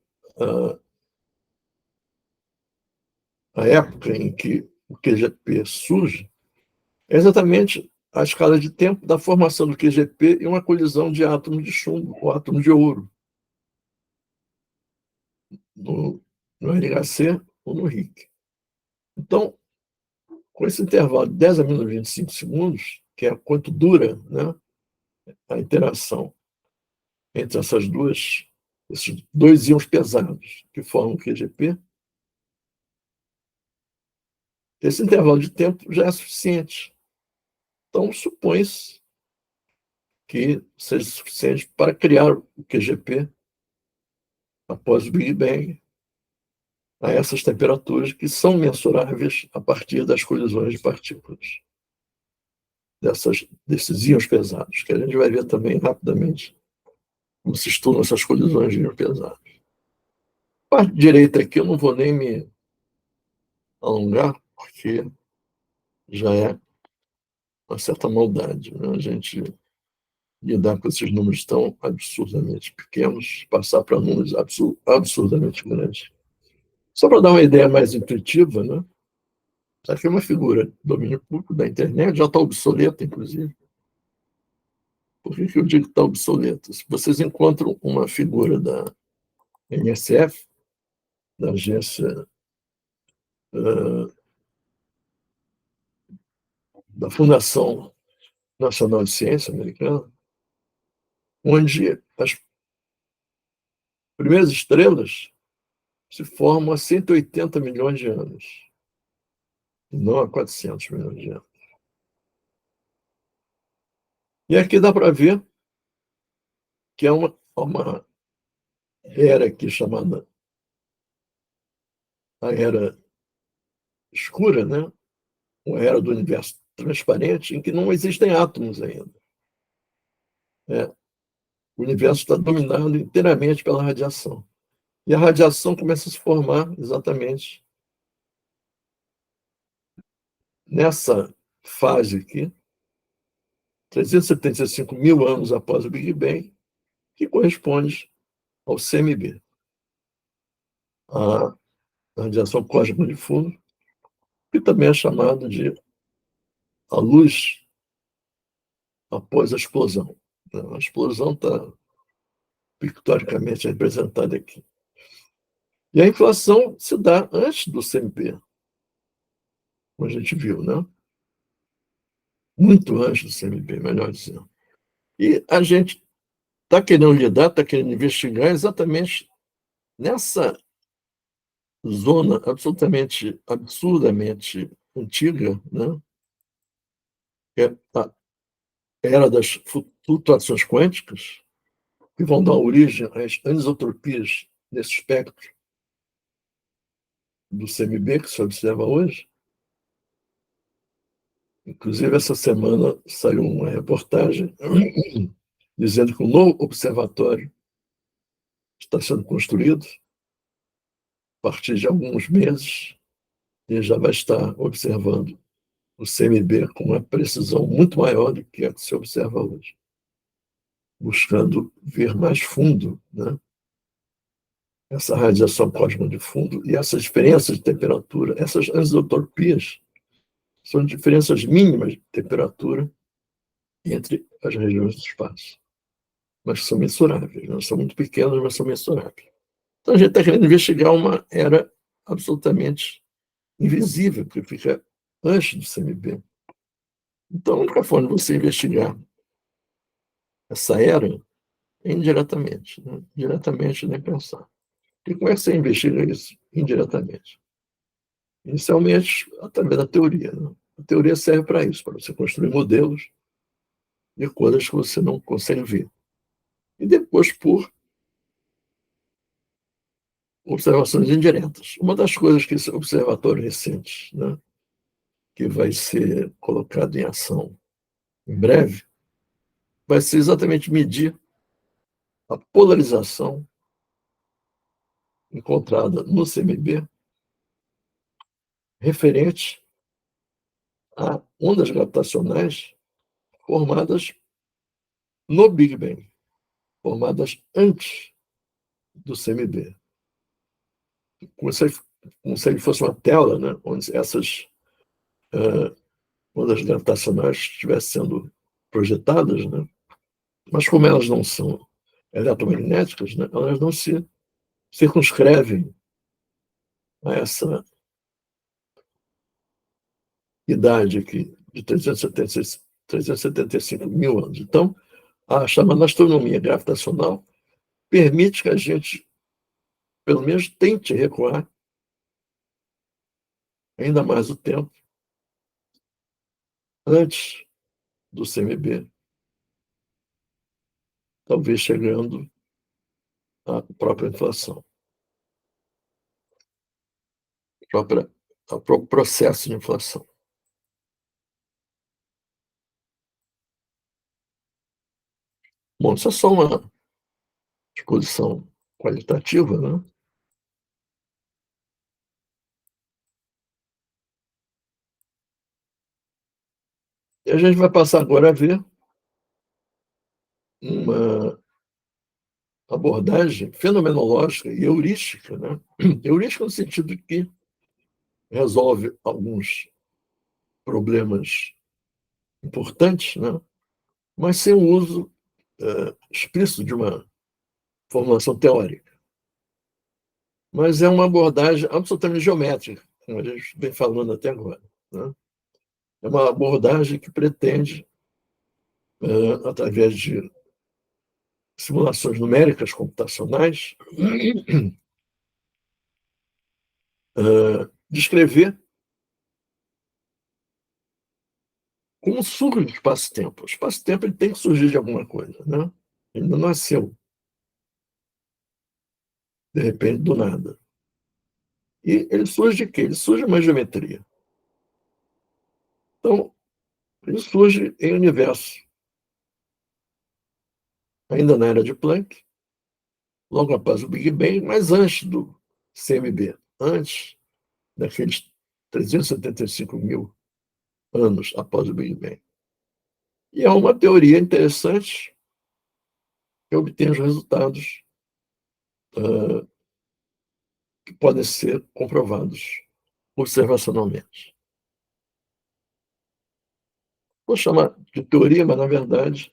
a época em que o QGP surge, é exatamente a escala de tempo da formação do QGP e uma colisão de átomos de chumbo ou átomos de ouro no LHC ou no RIC. Então, com esse intervalo de 10 a menos 25 segundos, que é quanto dura, né, a interação entre esses dois íons pesados que formam o QGP, esse intervalo de tempo já é suficiente. Então, supõe-se que seja suficiente para criar o QGP após o Big Bang a essas temperaturas que são mensuráveis a partir das colisões de partículas, desses íons pesados, que a gente vai ver também rapidamente como se estudam essas colisões de íons pesados. A parte direita aqui eu não vou nem me alongar, porque já é uma certa maldade, né? A gente lidar com esses números tão absurdamente pequenos, passar para números absurdamente grandes. Só para dar uma ideia mais intuitiva, né? Essa aqui é uma figura do domínio público da internet, já está obsoleta, inclusive. Por que eu digo que está obsoleta? Se vocês encontram uma figura da NSF, da Agência da Fundação Nacional de Ciência Americana, onde as primeiras estrelas se formam há 180 milhões de anos, e não há 400 milhões de anos. E aqui dá para ver que é uma era aqui chamada a era escura, né? Uma era do universo transparente, em que não existem átomos ainda. O universo está dominado inteiramente pela radiação. E a radiação começa a se formar exatamente nessa fase aqui, 375 mil anos após o Big Bang, que corresponde ao CMB, a radiação cósmica de fundo, que também é chamada de a luz após a explosão. A explosão está pictoricamente representada aqui. E a inflação se dá antes do CMB, como a gente viu, né? Muito antes do CMB, melhor dizendo. E a gente está querendo lidar, está querendo investigar exatamente nessa zona absolutamente, absurdamente antiga, né? Que é a era das flutuações quânticas, que vão dar origem às anisotropias nesse espectro do CMB que se observa hoje. Inclusive, essa semana saiu uma reportagem dizendo que um novo observatório está sendo construído a partir de alguns meses e já vai estar observando o CMB com uma precisão muito maior do que a que se observa hoje, buscando ver mais fundo, né, essa radiação cósmica de fundo e essas diferenças de temperatura, essas anisotropias são diferenças mínimas de temperatura entre as regiões do espaço, mas são mensuráveis, não são muito pequenas, mas são mensuráveis. Então a gente está querendo investigar uma era absolutamente invisível, que fica antes do CMB. Então, a única forma de você investigar essa era é indiretamente, né? Diretamente nem pensar. E como é que você investiga isso? Indiretamente. Inicialmente, através da teoria. Né? A teoria serve para isso, para você construir modelos de coisas que você não consegue ver. E depois, por observações indiretas. Uma das coisas que esse observatório recente, né, que vai ser colocado em ação em breve, vai ser exatamente medir a polarização encontrada no CMB referente a ondas gravitacionais formadas no Big Bang, formadas antes do CMB. Como se ele fosse uma tela, né, onde essas ondas gravitacionais estivessem sendo projetadas, né? Mas como elas não são eletromagnéticas, né, elas não se circunscrevem a essa idade aqui de 375 mil anos. Então, a chamada astronomia gravitacional permite que a gente, pelo menos, tente recuar ainda mais o tempo antes do CMB, talvez chegando à própria inflação, ao próprio processo de inflação. Bom, isso é só uma exposição qualitativa, né? E a gente vai passar agora a ver uma abordagem fenomenológica e heurística, né? Heurística no sentido de que resolve alguns problemas importantes, né? Mas sem o uso explícito de uma formulação teórica. Mas é uma abordagem absolutamente geométrica, como a gente vem falando até agora, né? É uma abordagem que pretende, através de simulações numéricas computacionais, descrever como surge o espaço-tempo. O espaço-tempo ele tem que surgir de alguma coisa, né? Ele não nasceu, de repente, do nada. E ele surge de quê? Ele surge de uma geometria. Então, ele surge em universo, ainda na era de Planck, logo após o Big Bang, mas antes do CMB, antes daqueles 375 mil anos após o Big Bang. E é uma teoria interessante que obtém os resultados que podem ser comprovados observacionalmente. Vou chamar de teoria, mas, na verdade,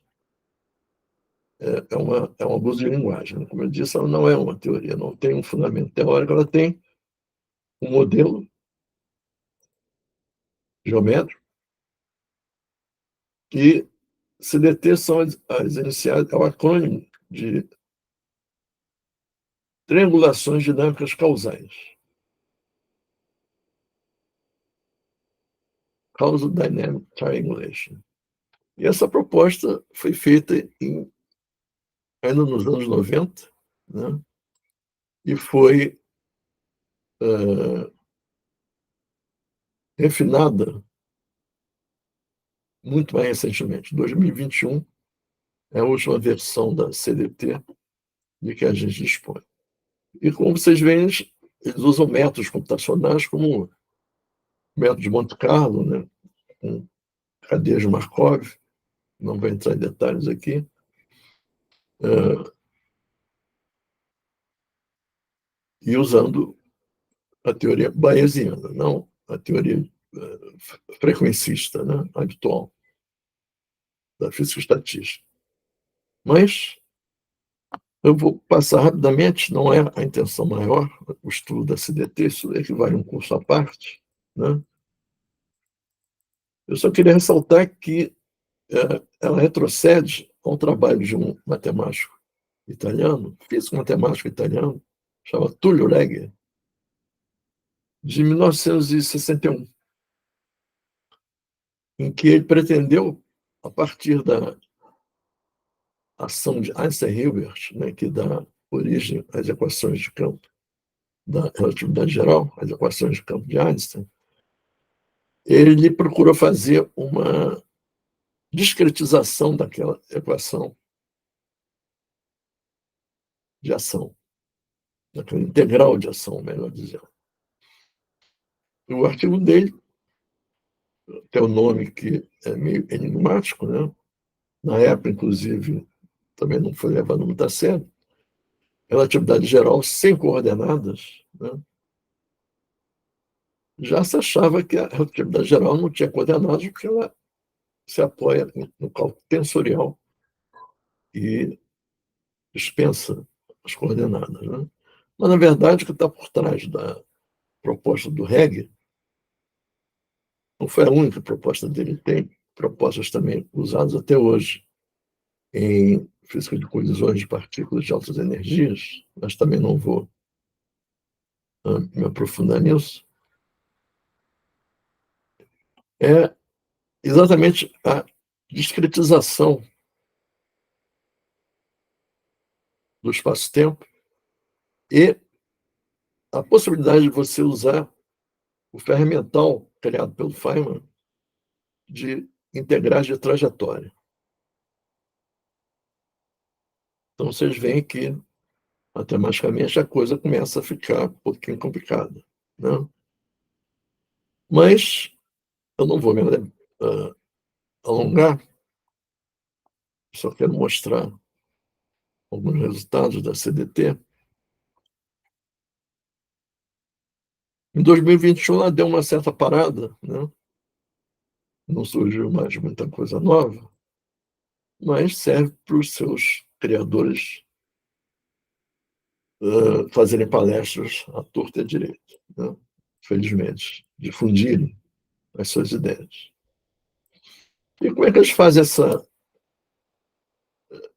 é um abuso de linguagem. Como eu disse, ela não é uma teoria, não tem um fundamento teórico, ela tem um modelo geométrico e CDT são as iniciais, é o acrônimo de triangulações dinâmicas causais. Causal Dynamic Triangulation. E essa proposta foi feita ainda nos anos 90, né? E foi refinada muito mais recentemente. 2021 é a última versão da CDT de que a gente dispõe. E como vocês veem, eles usam métodos computacionais como o método de Monte Carlo, né? Com cadeias de Markov, não vou entrar em detalhes aqui, e usando a teoria bayesiana, não a teoria frequencista, né? Habitual da física estatística. Mas eu vou passar rapidamente, não é a intenção maior, o estudo da CDT, isso equivale a um curso à parte, né? Eu só queria ressaltar que ela retrocede ao trabalho de um matemático italiano, físico matemático italiano, chama Tullio Regge, de 1961, em que ele pretendeu, a partir da ação de Einstein-Hilbert, né, que dá origem às equações de campo da relatividade geral, as equações de campo de Einstein, ele procurou fazer uma discretização daquela equação de ação, daquela integral de ação, melhor dizendo. O artigo dele, que é o nome que é meio enigmático, né? na época, inclusive, também não foi levado muito a sério, relatividade geral sem coordenadas, né? Já se achava que a relatividade geral não tinha coordenadas porque ela se apoia no cálculo tensorial e dispensa as coordenadas, né? Mas, na verdade, o que está por trás da proposta do Hegg não foi a única proposta dele. Tem propostas também usadas até hoje em física de colisões de partículas de altas energias, mas também não vou me aprofundar nisso. É exatamente a discretização do espaço-tempo e a possibilidade de você usar o ferramental criado pelo Feynman de integrais de trajetória. Então, vocês veem que, matematicamente, a coisa começa a ficar um pouquinho complicada, né? Mas eu não vou me alongar, só quero mostrar alguns resultados da CDT. Em 2021, ela deu uma certa parada, né? Não surgiu mais muita coisa nova, mas serve para os seus criadores fazerem palestras à torta e à direita, né? Felizmente, difundirem as suas ideias. E como é que eles fazem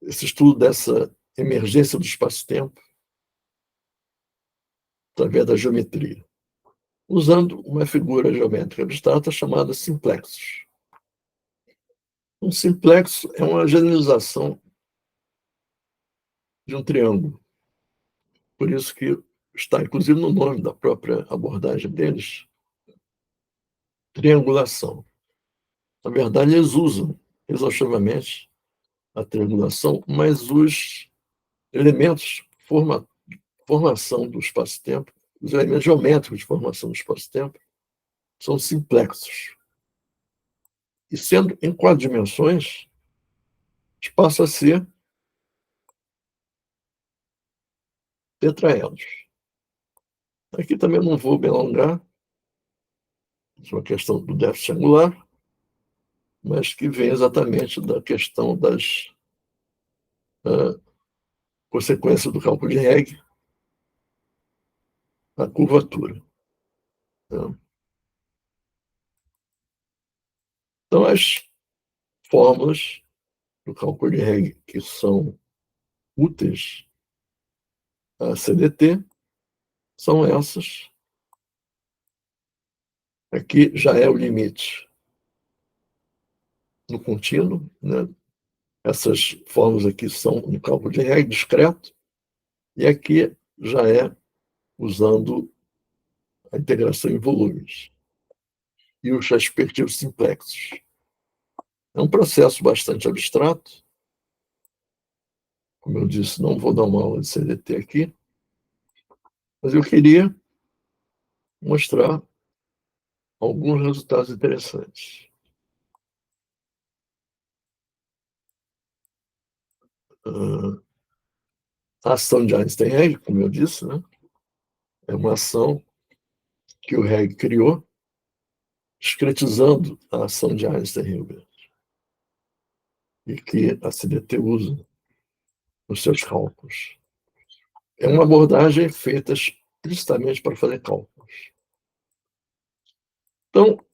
esse estudo dessa emergência do espaço-tempo através da geometria? Usando uma figura geométrica abstrata chamada simplexos. Um simplexo é uma generalização de um triângulo. Por isso que está, inclusive, no nome da própria abordagem deles, triangulação. Na verdade, eles usam exaustivamente a triangulação, mas os elementos, formação do espaço-tempo, os elementos geométricos de formação do espaço-tempo, são simplexos. E sendo em 4 dimensões, passa a ser tetraedros. Aqui também não vou me alongar, é uma questão do déficit angular, mas que vem exatamente da questão das consequências do cálculo de Hegg, a curvatura, né? Então, as fórmulas do cálculo de Hegg que são úteis à CDT são essas. Aqui já é o limite no contínuo, né? Essas fórmulas aqui são no cálculo de Hegg discreto, e aqui já é usando a integração em volumes e os respectivos simplexos. É um processo bastante abstrato. Como eu disse, não vou dar uma aula de CDT aqui, mas eu queria mostrar alguns resultados interessantes. A ação de Einstein-Hegg, como eu disse, né, é uma ação que o Hegg criou, discretizando a ação de Einstein-Hilbert, e que a CDT usa nos seus cálculos. É uma abordagem feita explicitamente para fazer cálculos. Então,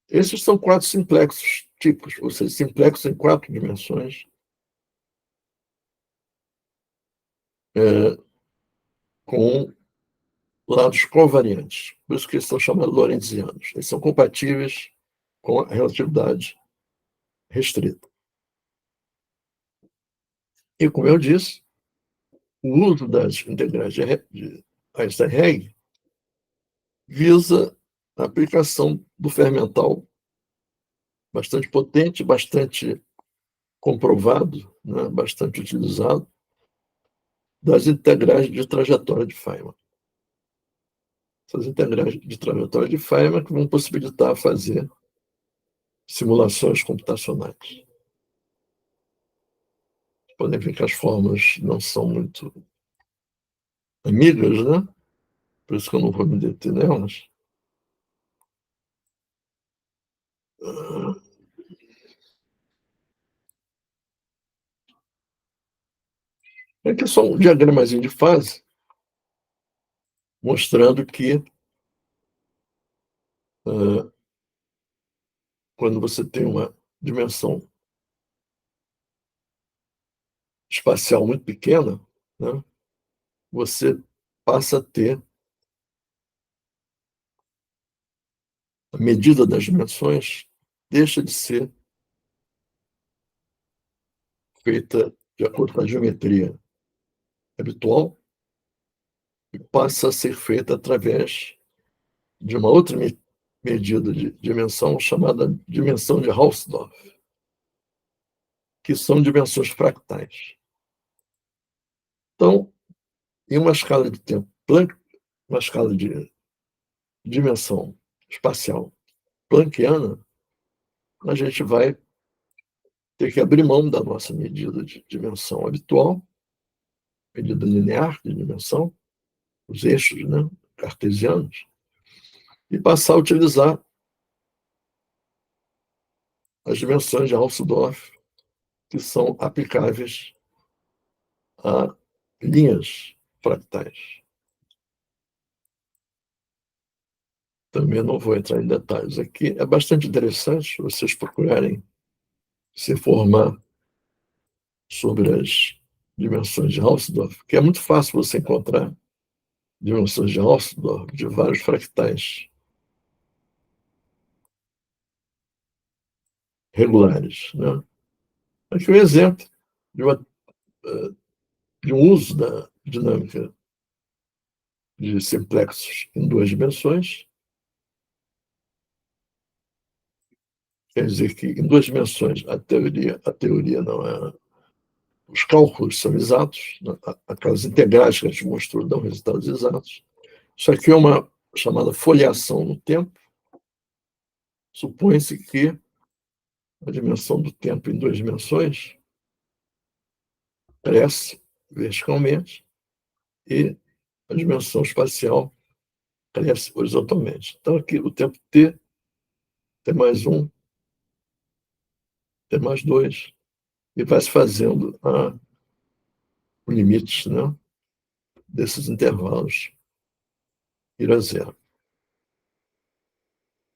esses são 4 simplexos típicos, ou seja, simplexos em 4 dimensões, com lados covariantes. Por isso que eles são chamados lorentzianos. Eles são compatíveis com a relatividade restrita. E, como eu disse, o uso das integrais de Einstein-Hegg visa a aplicação do fermental bastante potente, bastante comprovado, né, bastante utilizado, das integrais de trajetória de Feynman. Essas integrais de trajetória de Feynman que vão possibilitar fazer simulações computacionais. podem ver que as formas não são muito amigas, né? Por isso que eu não vou me deter nelas. Aqui é só um diagramazinho de fase, mostrando que quando você tem uma dimensão espacial muito pequena, né, você passa a ter a medida das dimensões, deixa de ser feita de acordo com a geometria habitual e passa a ser feita através de uma outra medida de dimensão chamada dimensão de Hausdorff, que são dimensões fractais. Então, em uma escala de tempo Planck, uma escala de dimensão espacial planckiana, a gente vai ter que abrir mão da nossa medida de dimensão habitual, medida linear de dimensão, os eixos, né, cartesianos, e passar a utilizar as dimensões de Hausdorff, que são aplicáveis a linhas fractais. Também não vou entrar em detalhes aqui. É bastante interessante vocês procurarem se informar sobre as dimensões de Hausdorff, que é muito fácil você encontrar dimensões de Hausdorff de vários fractais regulares, né? Aqui um exemplo de, uma, de um uso da dinâmica de simplexos em duas dimensões. Quer dizer que em duas dimensões a teoria não é. Os cálculos são exatos, né? Aquelas integrais que a gente mostrou dão resultados exatos. Isso aqui é uma chamada foliação no tempo. Supõe-se que a dimensão do tempo em duas dimensões cresce verticalmente e a dimensão espacial cresce horizontalmente. Então, aqui o tempo t, t mais 1, t mais 2, e vai se fazendo o limite, né, desses intervalos ir a zero.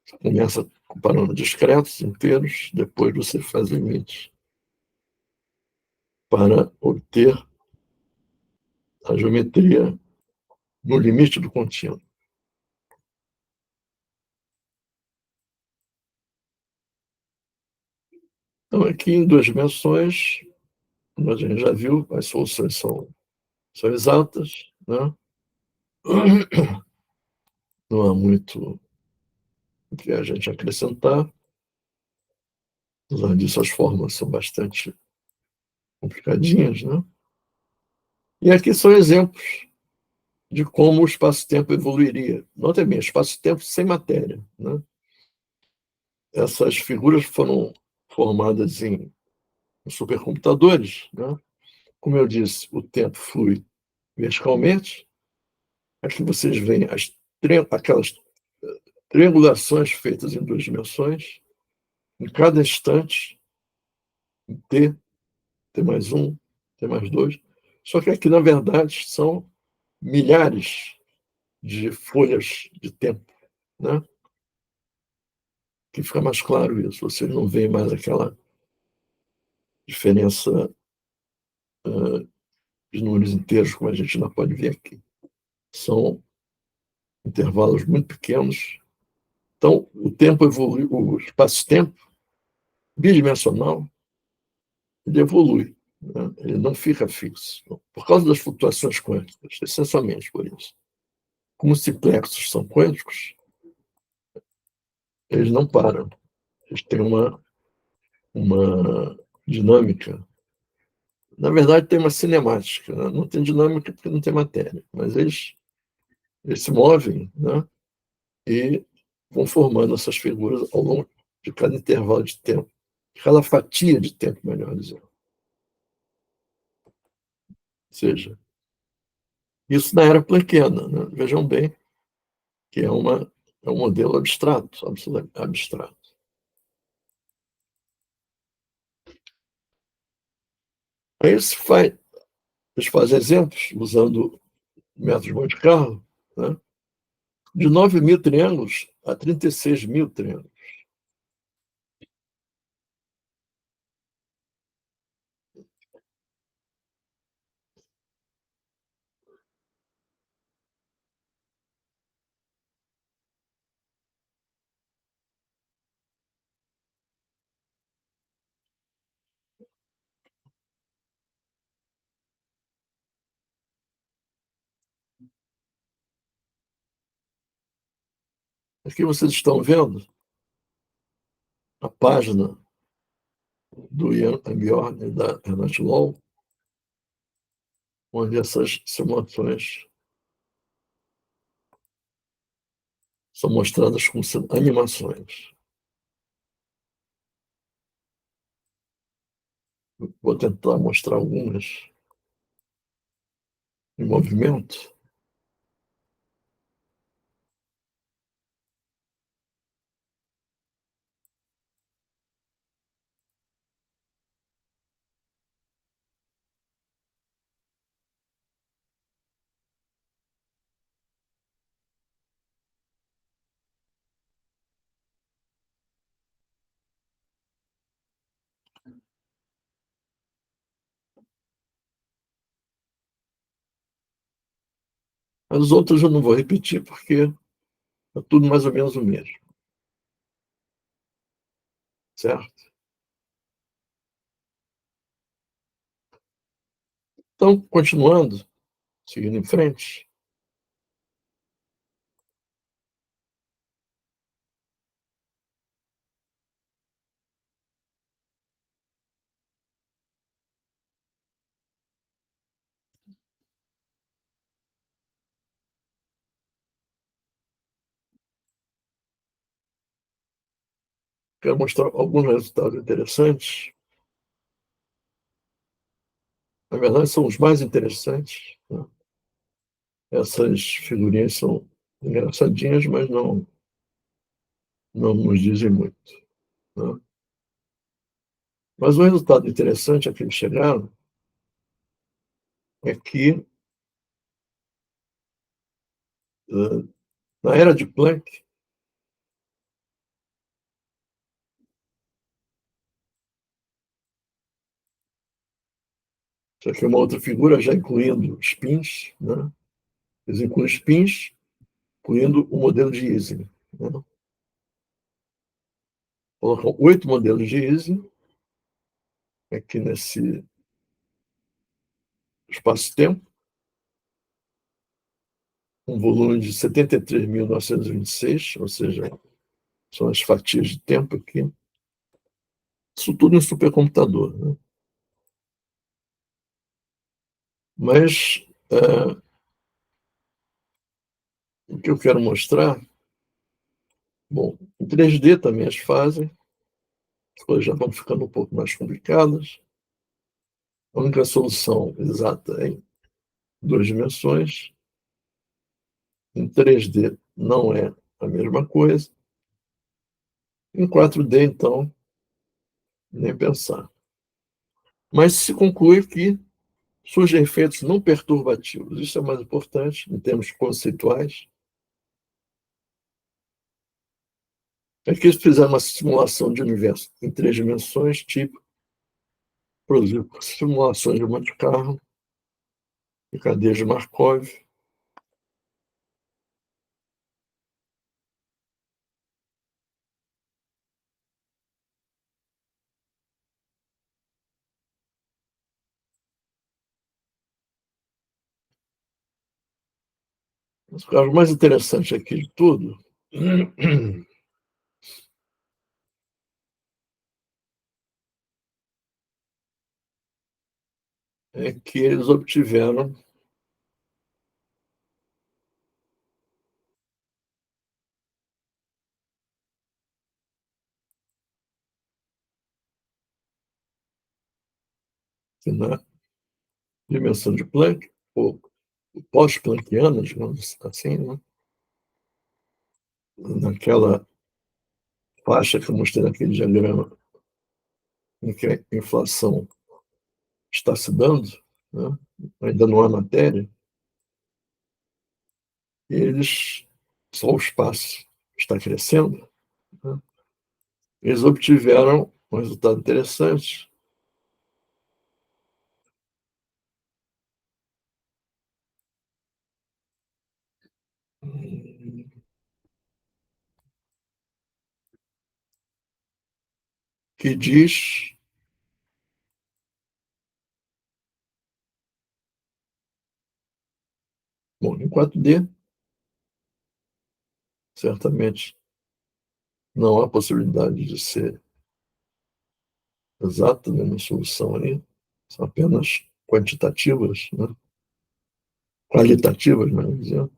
Você começa comparando discretos, inteiros, depois você faz limites para obter a geometria no limite do contínuo. Então, aqui em duas dimensões, como a gente já viu, as soluções são exatas, né? Não há muito o que a gente acrescentar. Apesar disso, as formas são bastante complicadinhas, né? E aqui são exemplos de como o espaço-tempo evoluiria. Nota bem, espaço-tempo sem matéria, né? Essas figuras foram formadas em supercomputadores, né? Como eu disse, o tempo flui verticalmente. Aqui vocês veem aquelas triangulações feitas em duas dimensões, em cada instante, em t, t mais 1, t mais 2. Só que aqui, na verdade, são milhares de folhas de tempo, né? Que fica mais claro isso. Vocês não veem mais aquela diferença de números inteiros, como a gente não pode ver aqui. São intervalos muito pequenos. Então, o tempo evolui, o espaço-tempo bidimensional, ele evolui, né? Ele não fica fixo. Por causa das flutuações quânticas, essencialmente por isso. Como os simplexos são quânticos, eles não param. Eles têm uma dinâmica. Na verdade, tem uma cinemática, né? Não tem dinâmica porque não tem matéria, mas eles se movem, né? E vão formando essas figuras ao longo de cada intervalo de tempo, cada fatia de tempo, melhor dizendo. seja, isso na era Planciana, né? Vejam bem que é um modelo abstrato, absolutamente abstrato. Aí eles fazem exemplos usando o método de Monte Carlo, né? De 9.000 triângulos a 36.000 triângulos. Aqui vocês estão vendo a página do Ian Bjorn e da Ernest Low, onde essas simulações são mostradas como animações. Vou tentar mostrar algumas em movimento. As outras eu não vou repetir, porque é tudo mais ou menos o mesmo, certo? Então, continuando, seguindo em frente, quero mostrar alguns resultados interessantes. Na verdade, são os mais interessantes, né? Essas figurinhas são engraçadinhas, mas não nos dizem muito, né? Mas o resultado interessante a que eles chegaram é que, na era de Planck, isso aqui é uma outra figura, já incluindo spins, né? Eles incluem spins, incluindo o modelo de Ising, né? Colocam 8 modelos de Ising aqui nesse espaço-tempo, um volume de 73.926, ou seja, são as fatias de tempo aqui. Isso tudo em supercomputador, né? Mas o que eu quero mostrar, bom, em 3D também as fazem, as coisas já vão ficando um pouco mais complicadas. A única solução exata é em 2 dimensões. Em 3D não é a mesma coisa. Em 4D, então, nem pensar. Mas se conclui que surgem efeitos não perturbativos. Isso é mais importante em termos conceituais. É que eles fizeram uma simulação de universo em 3 dimensões, tipo, produziu simulações de Monte Carlo e cadeias de Markov. Mas o caso mais interessante aqui de tudo é que eles obtiveram que dimensão de Planck, ou pós-planckiana, digamos assim, né? Naquela faixa que eu mostrei naquele diagrama em que a inflação está se dando, né? Ainda não há matéria, e eles, só o espaço está crescendo, né? Eles obtiveram um resultado interessante, que diz, bom, em 4D, certamente não há possibilidade de ser exata nenhuma solução ali, são apenas quantitativas, né? Qualitativas, melhor dizendo.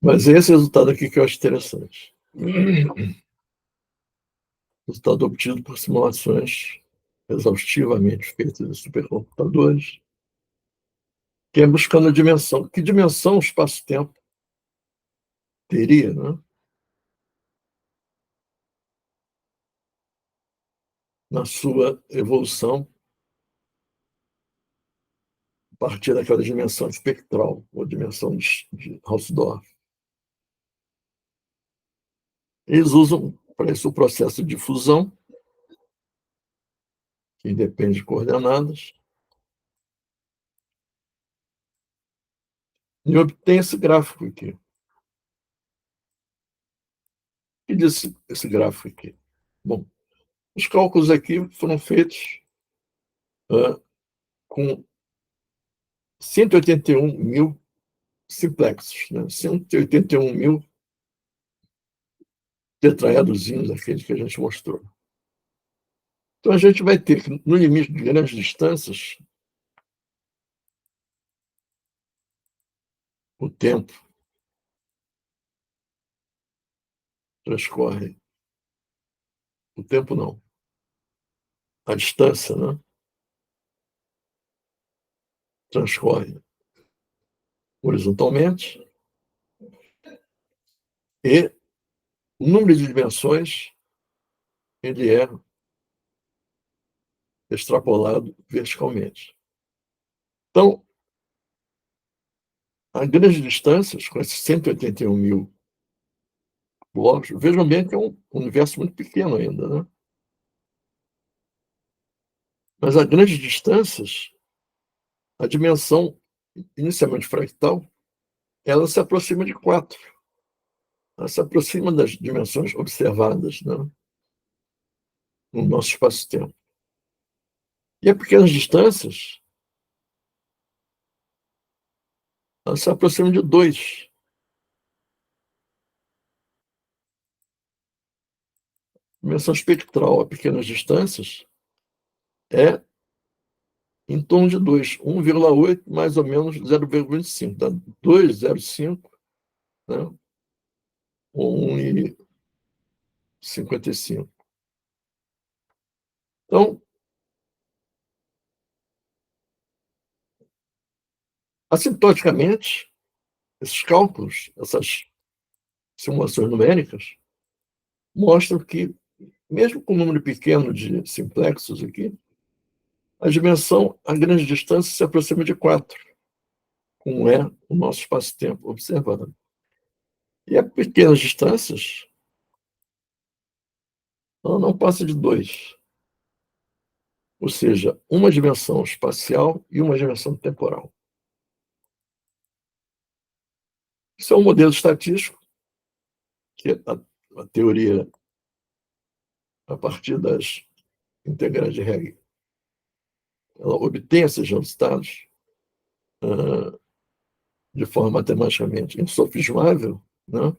Mas esse resultado aqui que eu acho interessante. Resultado obtido por simulações exaustivamente feitas em supercomputadores, que é buscando a dimensão. Que dimensão o espaço-tempo teria, né? Na sua evolução a partir daquela dimensão espectral, ou dimensão de Hausdorff. Eles usam para isso o processo de fusão, que depende de coordenadas, e obtém esse gráfico aqui. O que diz esse gráfico aqui? Bom, os cálculos aqui foram feitos com 181 mil simplexos, né? 181 mil tetraedozinhos, aqueles que a gente mostrou. Então, a gente vai ter que, no limite de grandes distâncias, o tempo transcorre. O tempo não. A distância, né? Transcorre horizontalmente e o número de dimensões ele é extrapolado verticalmente. Então, a grandes distâncias, com esses 181 mil blocos, vejam bem que é um universo muito pequeno ainda, né? Mas a grandes distâncias, a dimensão inicialmente fractal, ela se aproxima de 4. Ela se aproxima das dimensões observadas, né, no nosso espaço-tempo. E a pequenas distâncias, ela se aproxima de 2. Dimensão espectral a pequenas distâncias é em torno de 2, 1,8 mais ou menos 0,25. Dá 2,05, né, ou 1,55. Então, assintoticamente, esses cálculos, essas simulações numéricas, mostram que, mesmo com um número pequeno de simplexos aqui, a dimensão a grande distância se aproxima de 4, como é o nosso espaço-tempo observado. E a pequenas distâncias, ela não passa de 2, ou seja, uma dimensão espacial e uma dimensão temporal. Isso é um modelo estatístico, que é a teoria, a partir das integrais de Hegel, ela obtém esses resultados de forma matematicamente insofismável, né?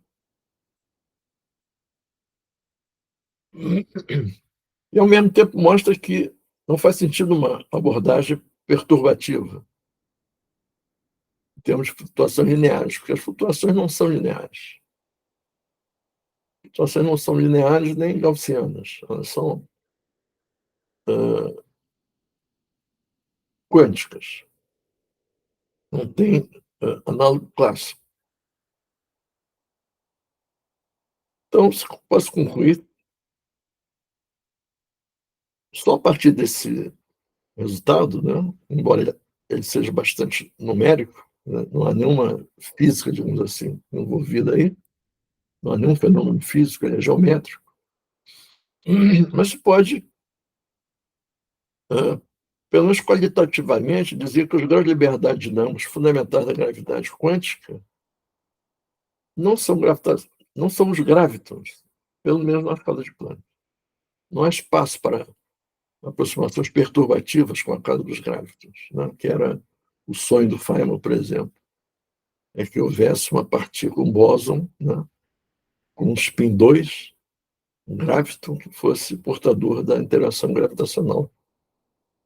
E, ao mesmo tempo, mostra que não faz sentido uma abordagem perturbativa. termos de flutuações lineares, porque as flutuações não são lineares. As flutuações não são lineares nem gaussianas, elas são quânticas. Não tem análogo clássico. Então, posso concluir, só a partir desse resultado, né, embora ele seja bastante numérico, né, não há nenhuma física, digamos assim, envolvida aí, não há nenhum fenômeno físico, ele é geométrico, mas se pode, pelo menos qualitativamente, dizer que os graus de liberdade dinâmicos fundamentais da gravidade quântica não são, não são os gravitons, pelo menos na escala de Planck. Não há espaço para aproximações perturbativas com a casa dos gravitons, né? Que era o sonho do Feynman, por exemplo, é que houvesse uma partícula, um bóson, né? Com um spin 2, um graviton, que fosse portador da interação gravitacional,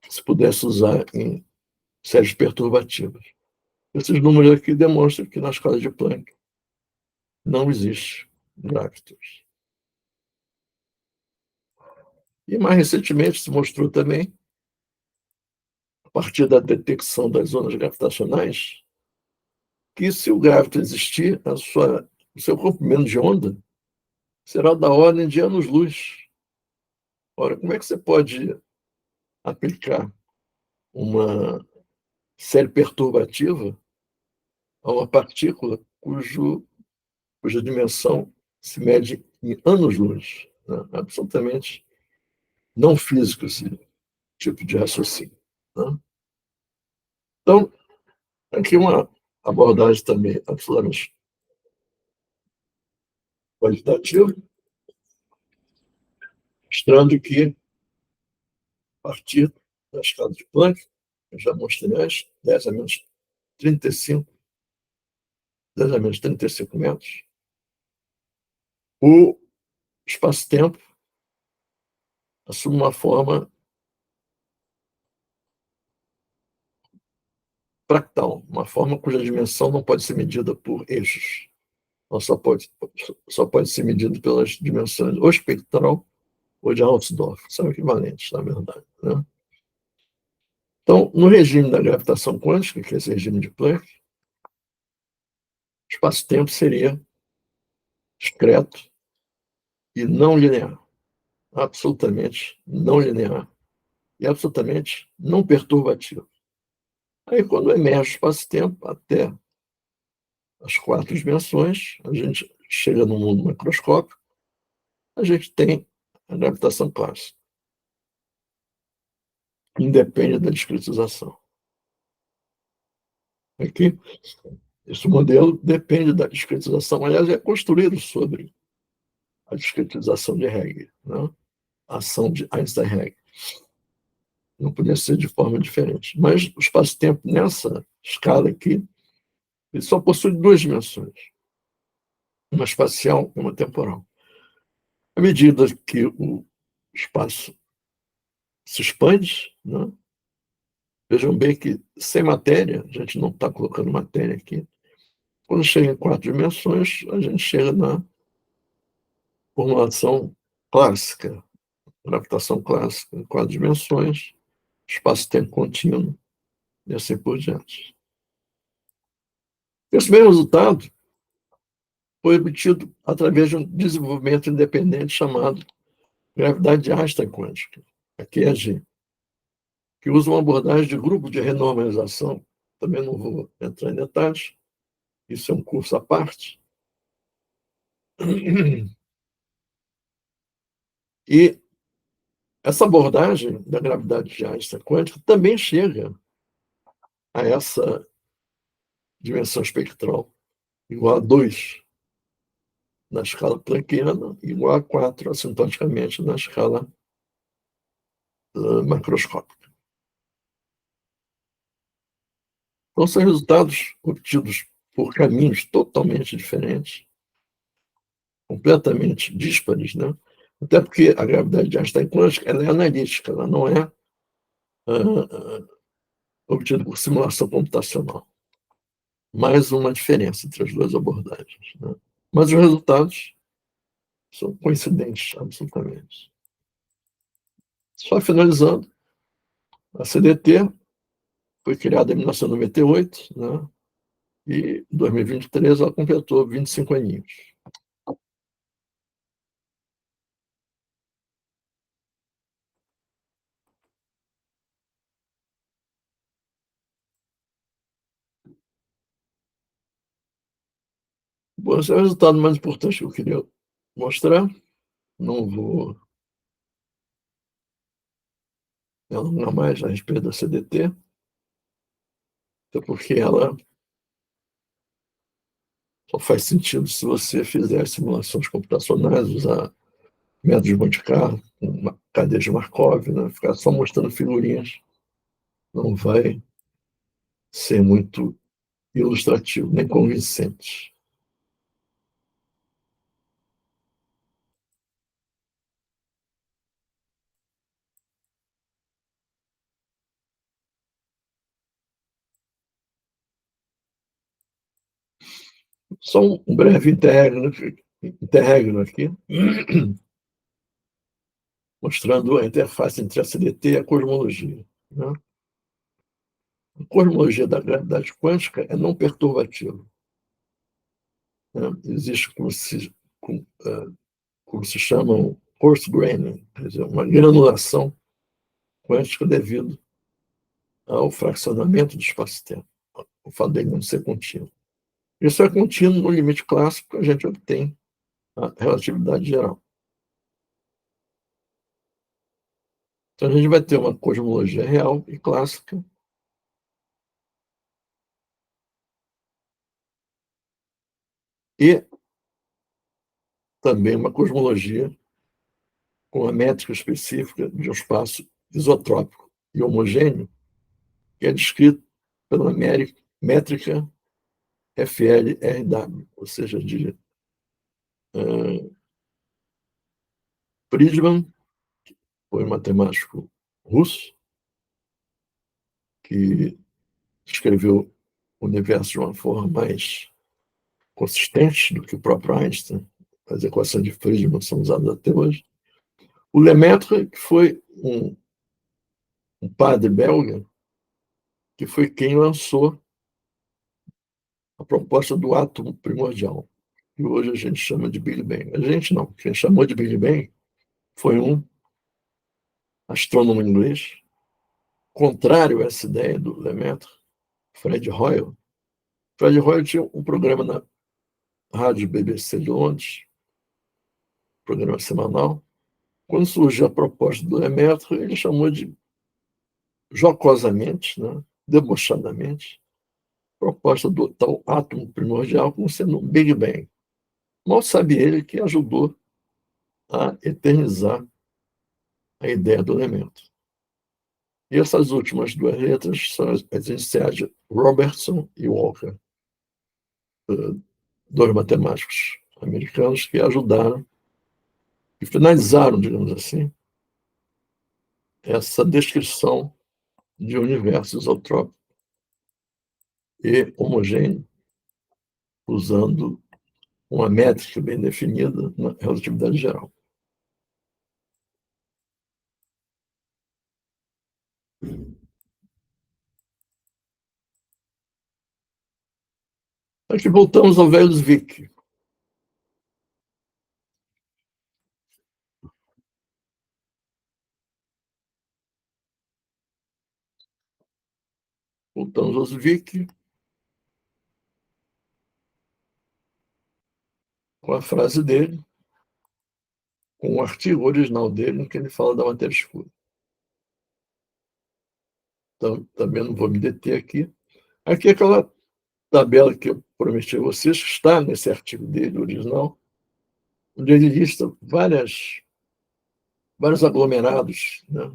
que se pudesse usar em séries perturbativas. Esses números aqui demonstram que na escala de Planck não existe gravitons. E mais recentemente se mostrou também, a partir da detecção das ondas gravitacionais, que se o graviton existir, o seu comprimento de onda será da ordem de anos-luz. Ora, como é que você pode aplicar uma série perturbativa a uma partícula cuja dimensão se mede em anos-luz? Né? Absolutamente não físico esse tipo de raciocínio. Né? Então, aqui uma abordagem também absolutamente qualitativa, mostrando que, a partir da escala de Planck, eu já mostrei antes, 10 a menos 35, 10 a menos 35 metros, o espaço-tempo assume uma forma fractal, uma forma cuja dimensão não pode ser medida por eixos. Ela só pode ser medida pelas dimensões ou espectral ou de Hausdorff, são equivalentes, na verdade. Né? Então, no regime da gravitação quântica, que é esse regime de Planck, o espaço-tempo seria discreto e não linear, absolutamente não linear e absolutamente não perturbativo. Aí, quando emerge o espaço-tempo até as 4 dimensões, a gente chega no mundo macroscópico, a gente tem a gravitação clássica. Independe da discretização. Aqui, esse modelo depende da discretização. Aliás, é construído sobre a discretização de Hegel, né? A ação de Einstein-Hegel. Não podia ser de forma diferente. Mas o espaço-tempo, nessa escala aqui, ele só possui 2 dimensões, uma espacial e uma temporal. À medida que o espaço se expande, né? Vejam bem que sem matéria, a gente não está colocando matéria aqui, quando chega em 4 dimensões, a gente chega na formulação clássica, gravitação clássica, em 4 dimensões, espaço-tempo contínuo, e assim por diante. Esse mesmo resultado foi obtido através de um desenvolvimento independente chamado gravidade de Einstein quântica, a QEG, que usa uma abordagem de grupo de renormalização. Também não vou entrar em detalhes, isso é um curso à parte. E essa abordagem da gravidade de Einstein quântica também chega a essa dimensão espectral igual a 2 na escala planckiana, igual a 4 assintoticamente na escala macroscópica. Então, são resultados obtidos por caminhos totalmente diferentes, completamente díspares, né? Até porque a gravidade de Einstein quântica ela é analítica, ela não é obtida por simulação computacional. mais uma diferença entre as duas abordagens, né? Mas os resultados são coincidentes, absolutamente. Só finalizando, a CDT foi criada em 1998, né? E em 2023 ela completou 25 aninhos. Bom, esse é o resultado mais importante que eu queria mostrar. Não vou alongar mais a respeito da CDT, até porque ela só faz sentido se você fizer simulações computacionais, usar métodos de Monte Carlo, uma cadeia de Markov, né? Ficar só mostrando figurinhas não vai ser muito ilustrativo, nem convincente. Só um breve interregno aqui, mostrando a interface entre a CDT e a cosmologia, né? A cosmologia da gravidade quântica é não perturbativa, né? Existe como se chama coarse graining, quer dizer, uma granulação quântica devido ao fracionamento do espaço-tempo, o fato dele não ser contínuo. Isso é contínuo no limite clássico que a gente obtém a relatividade geral. Então, a gente vai ter uma cosmologia real e clássica e também uma cosmologia com a métrica específica de um espaço isotrópico e homogêneo, que é descrito pela métrica FLRW, ou seja, de Friedman, foi um matemático russo que descreveu o universo de uma forma mais consistente do que o próprio Einstein. As equações de Friedman são usadas até hoje. O Lemaitre, que foi um padre belga, que foi quem lançou a proposta do átomo primordial, que hoje a gente chama de Big Bang. A gente não, quem chamou de Big Bang foi um astrônomo inglês, contrário a essa ideia do Lemaitre, Fred Hoyle. Fred Hoyle tinha um programa na rádio BBC de Londres, programa semanal. Quando surgiu a proposta do Lemaitre, ele chamou de, jocosamente, né, debochadamente, proposta do tal átomo primordial como sendo um Big Bang. Mal sabe ele que ajudou a eternizar a ideia do elemento. E essas últimas duas letras são as iniciais de Robertson e Walker, dois matemáticos americanos que ajudaram e finalizaram, digamos assim, essa descrição de universo isotrópico e homogêneo, usando uma métrica bem definida na relatividade geral. Aqui voltamos ao velho Zwick. Voltamos ao Zwick com a frase dele, com o artigo original dele, em que ele fala da matéria escura. Então, também não vou me deter aqui. Aqui é aquela tabela que eu prometi a vocês, que está nesse artigo dele, original, onde ele lista vários aglomerados, né?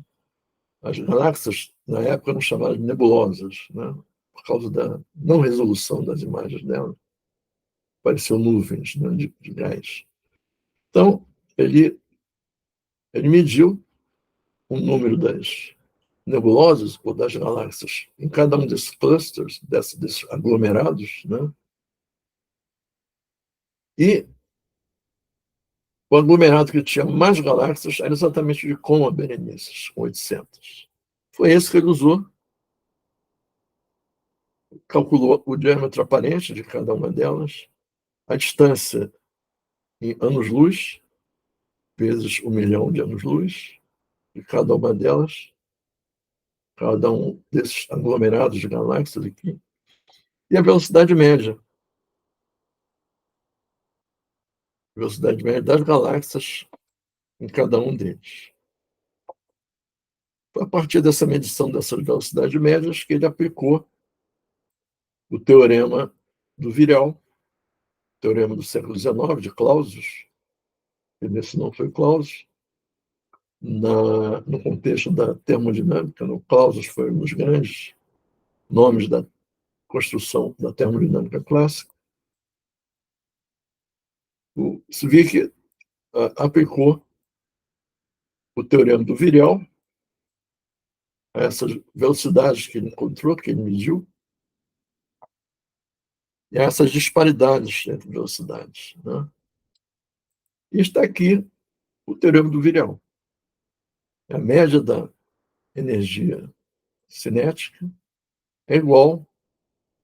As galáxias, na época, eram chamadas de nebulosas, né? Por causa da não resolução das imagens dela. Apareceu nuvens, né, de gás. Então, ele mediu o número nebulosas ou das galáxias em cada um desses clusters, desses aglomerados, né? E o aglomerado que tinha mais galáxias era exatamente de Coma Berenices, com 800. Foi esse que ele usou, calculou o diâmetro aparente de cada uma delas, a distância em anos-luz, vezes 1 milhão de anos-luz, de cada uma delas, cada um desses aglomerados de galáxias aqui, e a velocidade média das galáxias em cada um deles. Foi a partir dessa medição dessas velocidades médias que ele aplicou o teorema do Virel, teorema do século XIX, de Clausius, que nesse não foi Clausius, no contexto da termodinâmica. No Clausius foi um dos grandes nomes da construção da termodinâmica clássica. O Zwick aplicou o teorema do Virel a essas velocidades que ele encontrou, que ele mediu, e a essas disparidades entre velocidades, né? E está aqui o teorema do Virel. A média da energia cinética é igual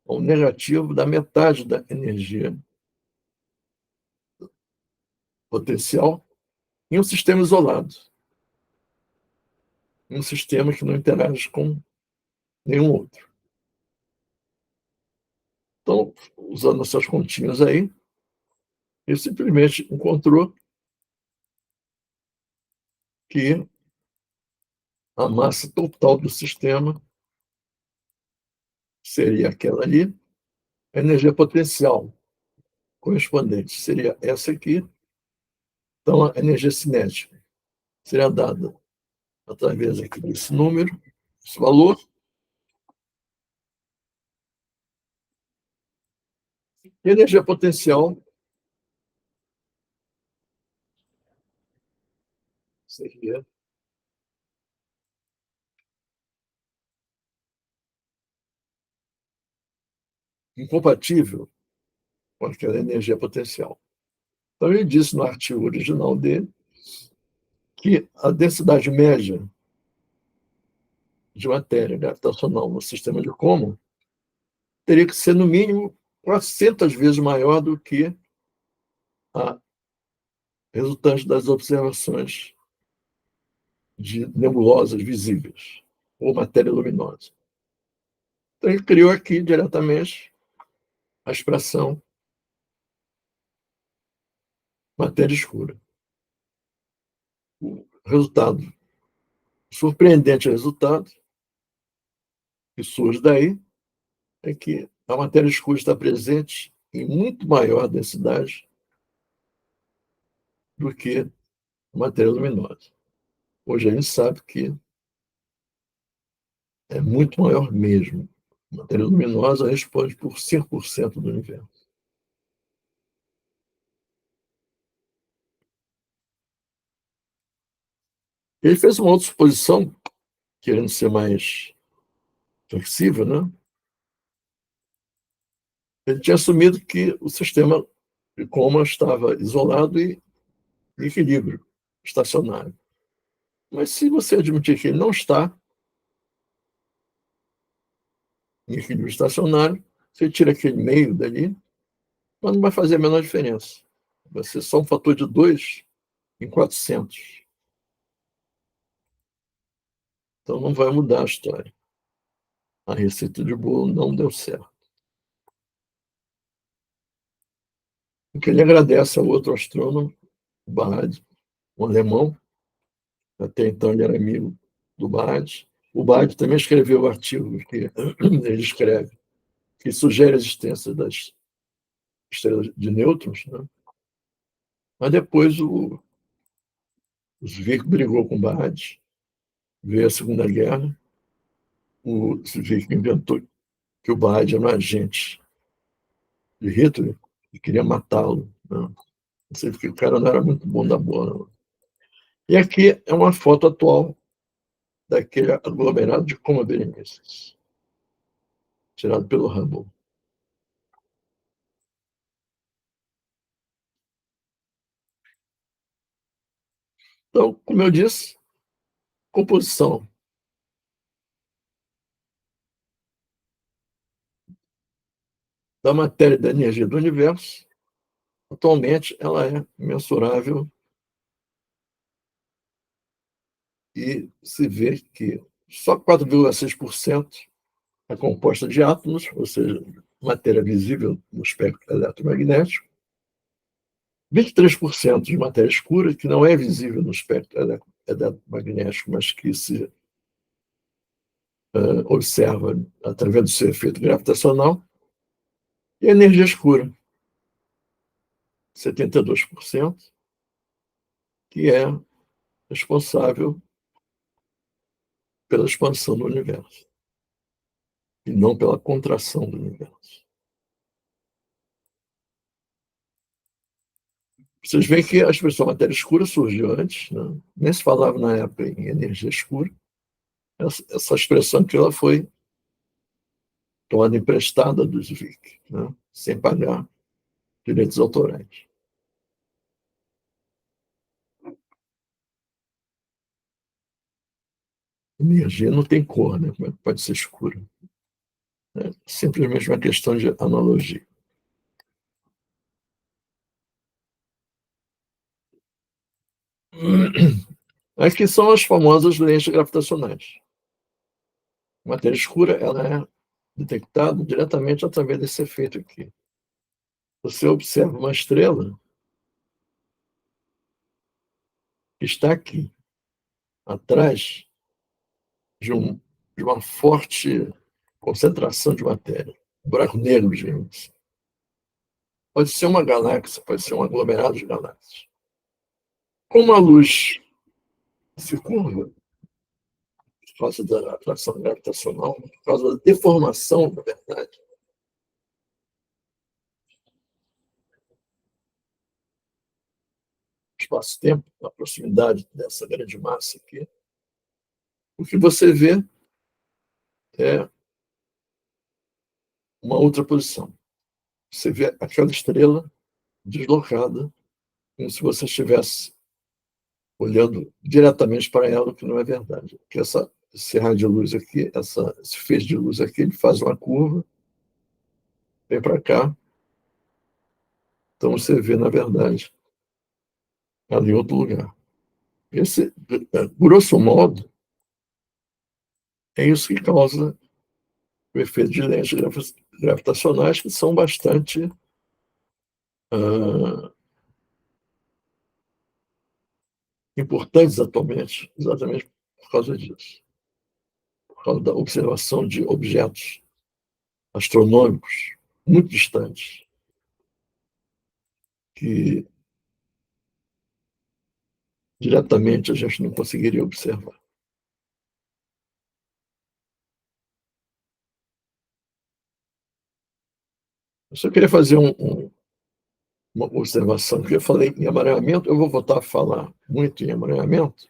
ao negativo da metade da energia potencial em um sistema isolado, em um sistema que não interage com nenhum outro. Então, usando essas continhas aí, ele simplesmente encontrou que a massa total do sistema seria aquela ali, a energia potencial correspondente seria essa aqui, então a energia cinética seria dada através aqui desse número, esse valor, e a energia potencial seria incompatível com aquela energia potencial. Então, ele disse no artigo original dele que a densidade média de matéria gravitacional no sistema de Como teria que ser, no mínimo, 400 vezes maior do que a resultante das observações de nebulosas visíveis ou matéria luminosa. Então, ele criou aqui diretamente a expressão matéria escura. O resultado, o surpreendente resultado que surge daí é que a matéria escura está presente em muito maior densidade do que a matéria luminosa. Hoje a gente sabe que é muito maior mesmo. A matéria luminosa responde por 5% do universo. Ele fez uma outra suposição, querendo ser mais flexível, né? Ele tinha assumido que o sistema de Coma estava isolado e em equilíbrio estacionário. Mas se você admitir que ele não está em equilíbrio estacionário, você tira aquele meio dali, mas não vai fazer a menor diferença. Vai ser só um fator de 2 em 400. Então não vai mudar a história. A receita de bolo não deu certo. O que ele agradece ao outro astrônomo, o Barrad, um alemão, até então ele era amigo do Barrad. O Barrad também escreveu o artigo que ele escreve, que sugere a existência das estrelas de nêutrons, né? Mas depois o Zwick brigou com o Barrad, veio a Segunda Guerra, o Zwick inventou que o Barrad era um agente de Hitler e queria matá-lo, né? Você vê que o cara não era muito bom da bola. Não. E aqui é uma foto atual daquele aglomerado de Coma Berenices, tirado pelo Hubble. Então, como eu disse, composição da matéria e da energia do universo, atualmente ela é mensurável e se vê que só 4,6% é composta de átomos, ou seja, matéria visível no espectro eletromagnético, 23% de matéria escura, que não é visível no espectro eletromagnético, mas que se observa através do seu efeito gravitacional, e a energia escura, 72%, que é responsável pela expansão do universo, e não pela contração do universo. Vocês veem que a expressão matéria escura surgiu antes, né? Nem se falava na época em energia escura. Essa expressão que ela foi tomada emprestada dos Zwick, né? Sem pagar direitos autorais. Energia não tem cor, né? Como é que pode ser escura? É simplesmente uma questão de analogia. Aqui são as famosas lentes gravitacionais. A matéria escura ela é detectada diretamente através desse efeito aqui. Você observa uma estrela que está aqui, atrás de, de uma forte concentração de matéria. Um buraco negro, gente. Pode ser uma galáxia, pode ser um aglomerado de galáxias. Como a luz se curva por causa da atração gravitacional, por causa da deformação, na verdade, espaço-tempo, na proximidade dessa grande massa aqui, o que você vê é uma outra posição. Você vê aquela estrela deslocada, como se você estivesse olhando diretamente para ela, o que não é verdade. Porque esse raio de luz aqui, esse feixe de luz aqui, ele faz uma curva, vem para cá, então você vê, na verdade, ali em outro lugar. Esse, grosso modo, é isso que causa o efeito de lentes gravitacionais, que são bastante uh, importantes atualmente, exatamente por causa disso, por causa da observação de objetos astronômicos muito distantes, que diretamente a gente não conseguiria observar. Eu só queria fazer uma observação, que eu falei em emaranhamento, eu vou voltar a falar muito em emaranhamento,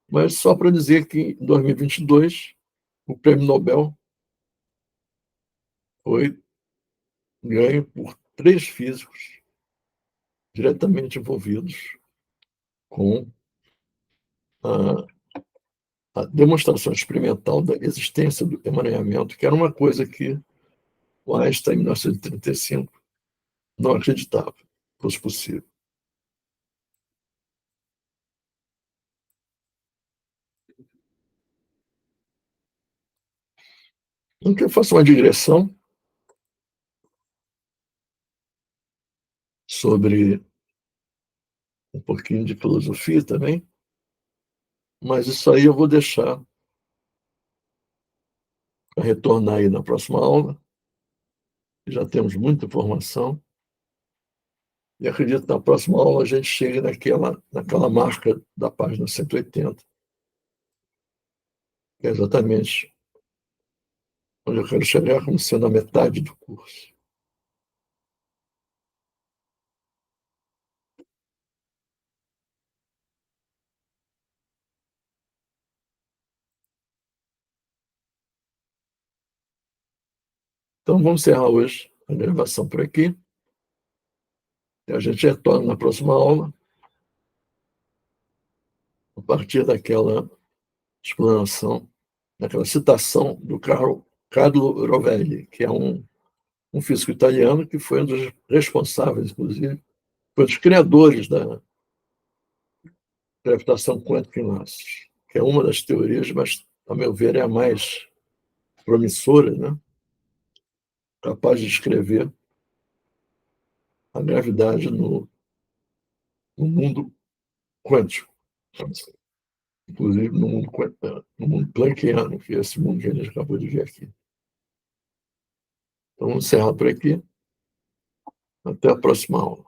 mas só para dizer que em 2022 o prêmio Nobel foi ganho por 3 físicos diretamente envolvidos com a, a demonstração experimental da existência do emaranhamento, que era uma coisa que o Einstein, em 1935, não acreditava que fosse possível. Então, eu faço uma digressão sobre um pouquinho de filosofia também, mas isso aí eu vou deixar para retornar aí na próxima aula. Já temos muita informação e acredito que na próxima aula a gente chegue naquela marca da página 180, que é exatamente onde eu quero chegar, como sendo a metade do curso. Então, vamos encerrar hoje a gravação por aqui. E a gente retorna na próxima aula, a partir daquela explanação, daquela citação do Carlo Rovelli, que é um físico italiano que foi um dos responsáveis, inclusive, foi um dos criadores da gravitação quântica em laços, que é uma das teorias, mas, a meu ver, é a mais promissora, né? Capaz de descrever a gravidade no mundo quântico, inclusive no mundo planckiano, que é esse mundo que a gente acabou de ver aqui. Então, vamos encerrar por aqui. Até a próxima aula.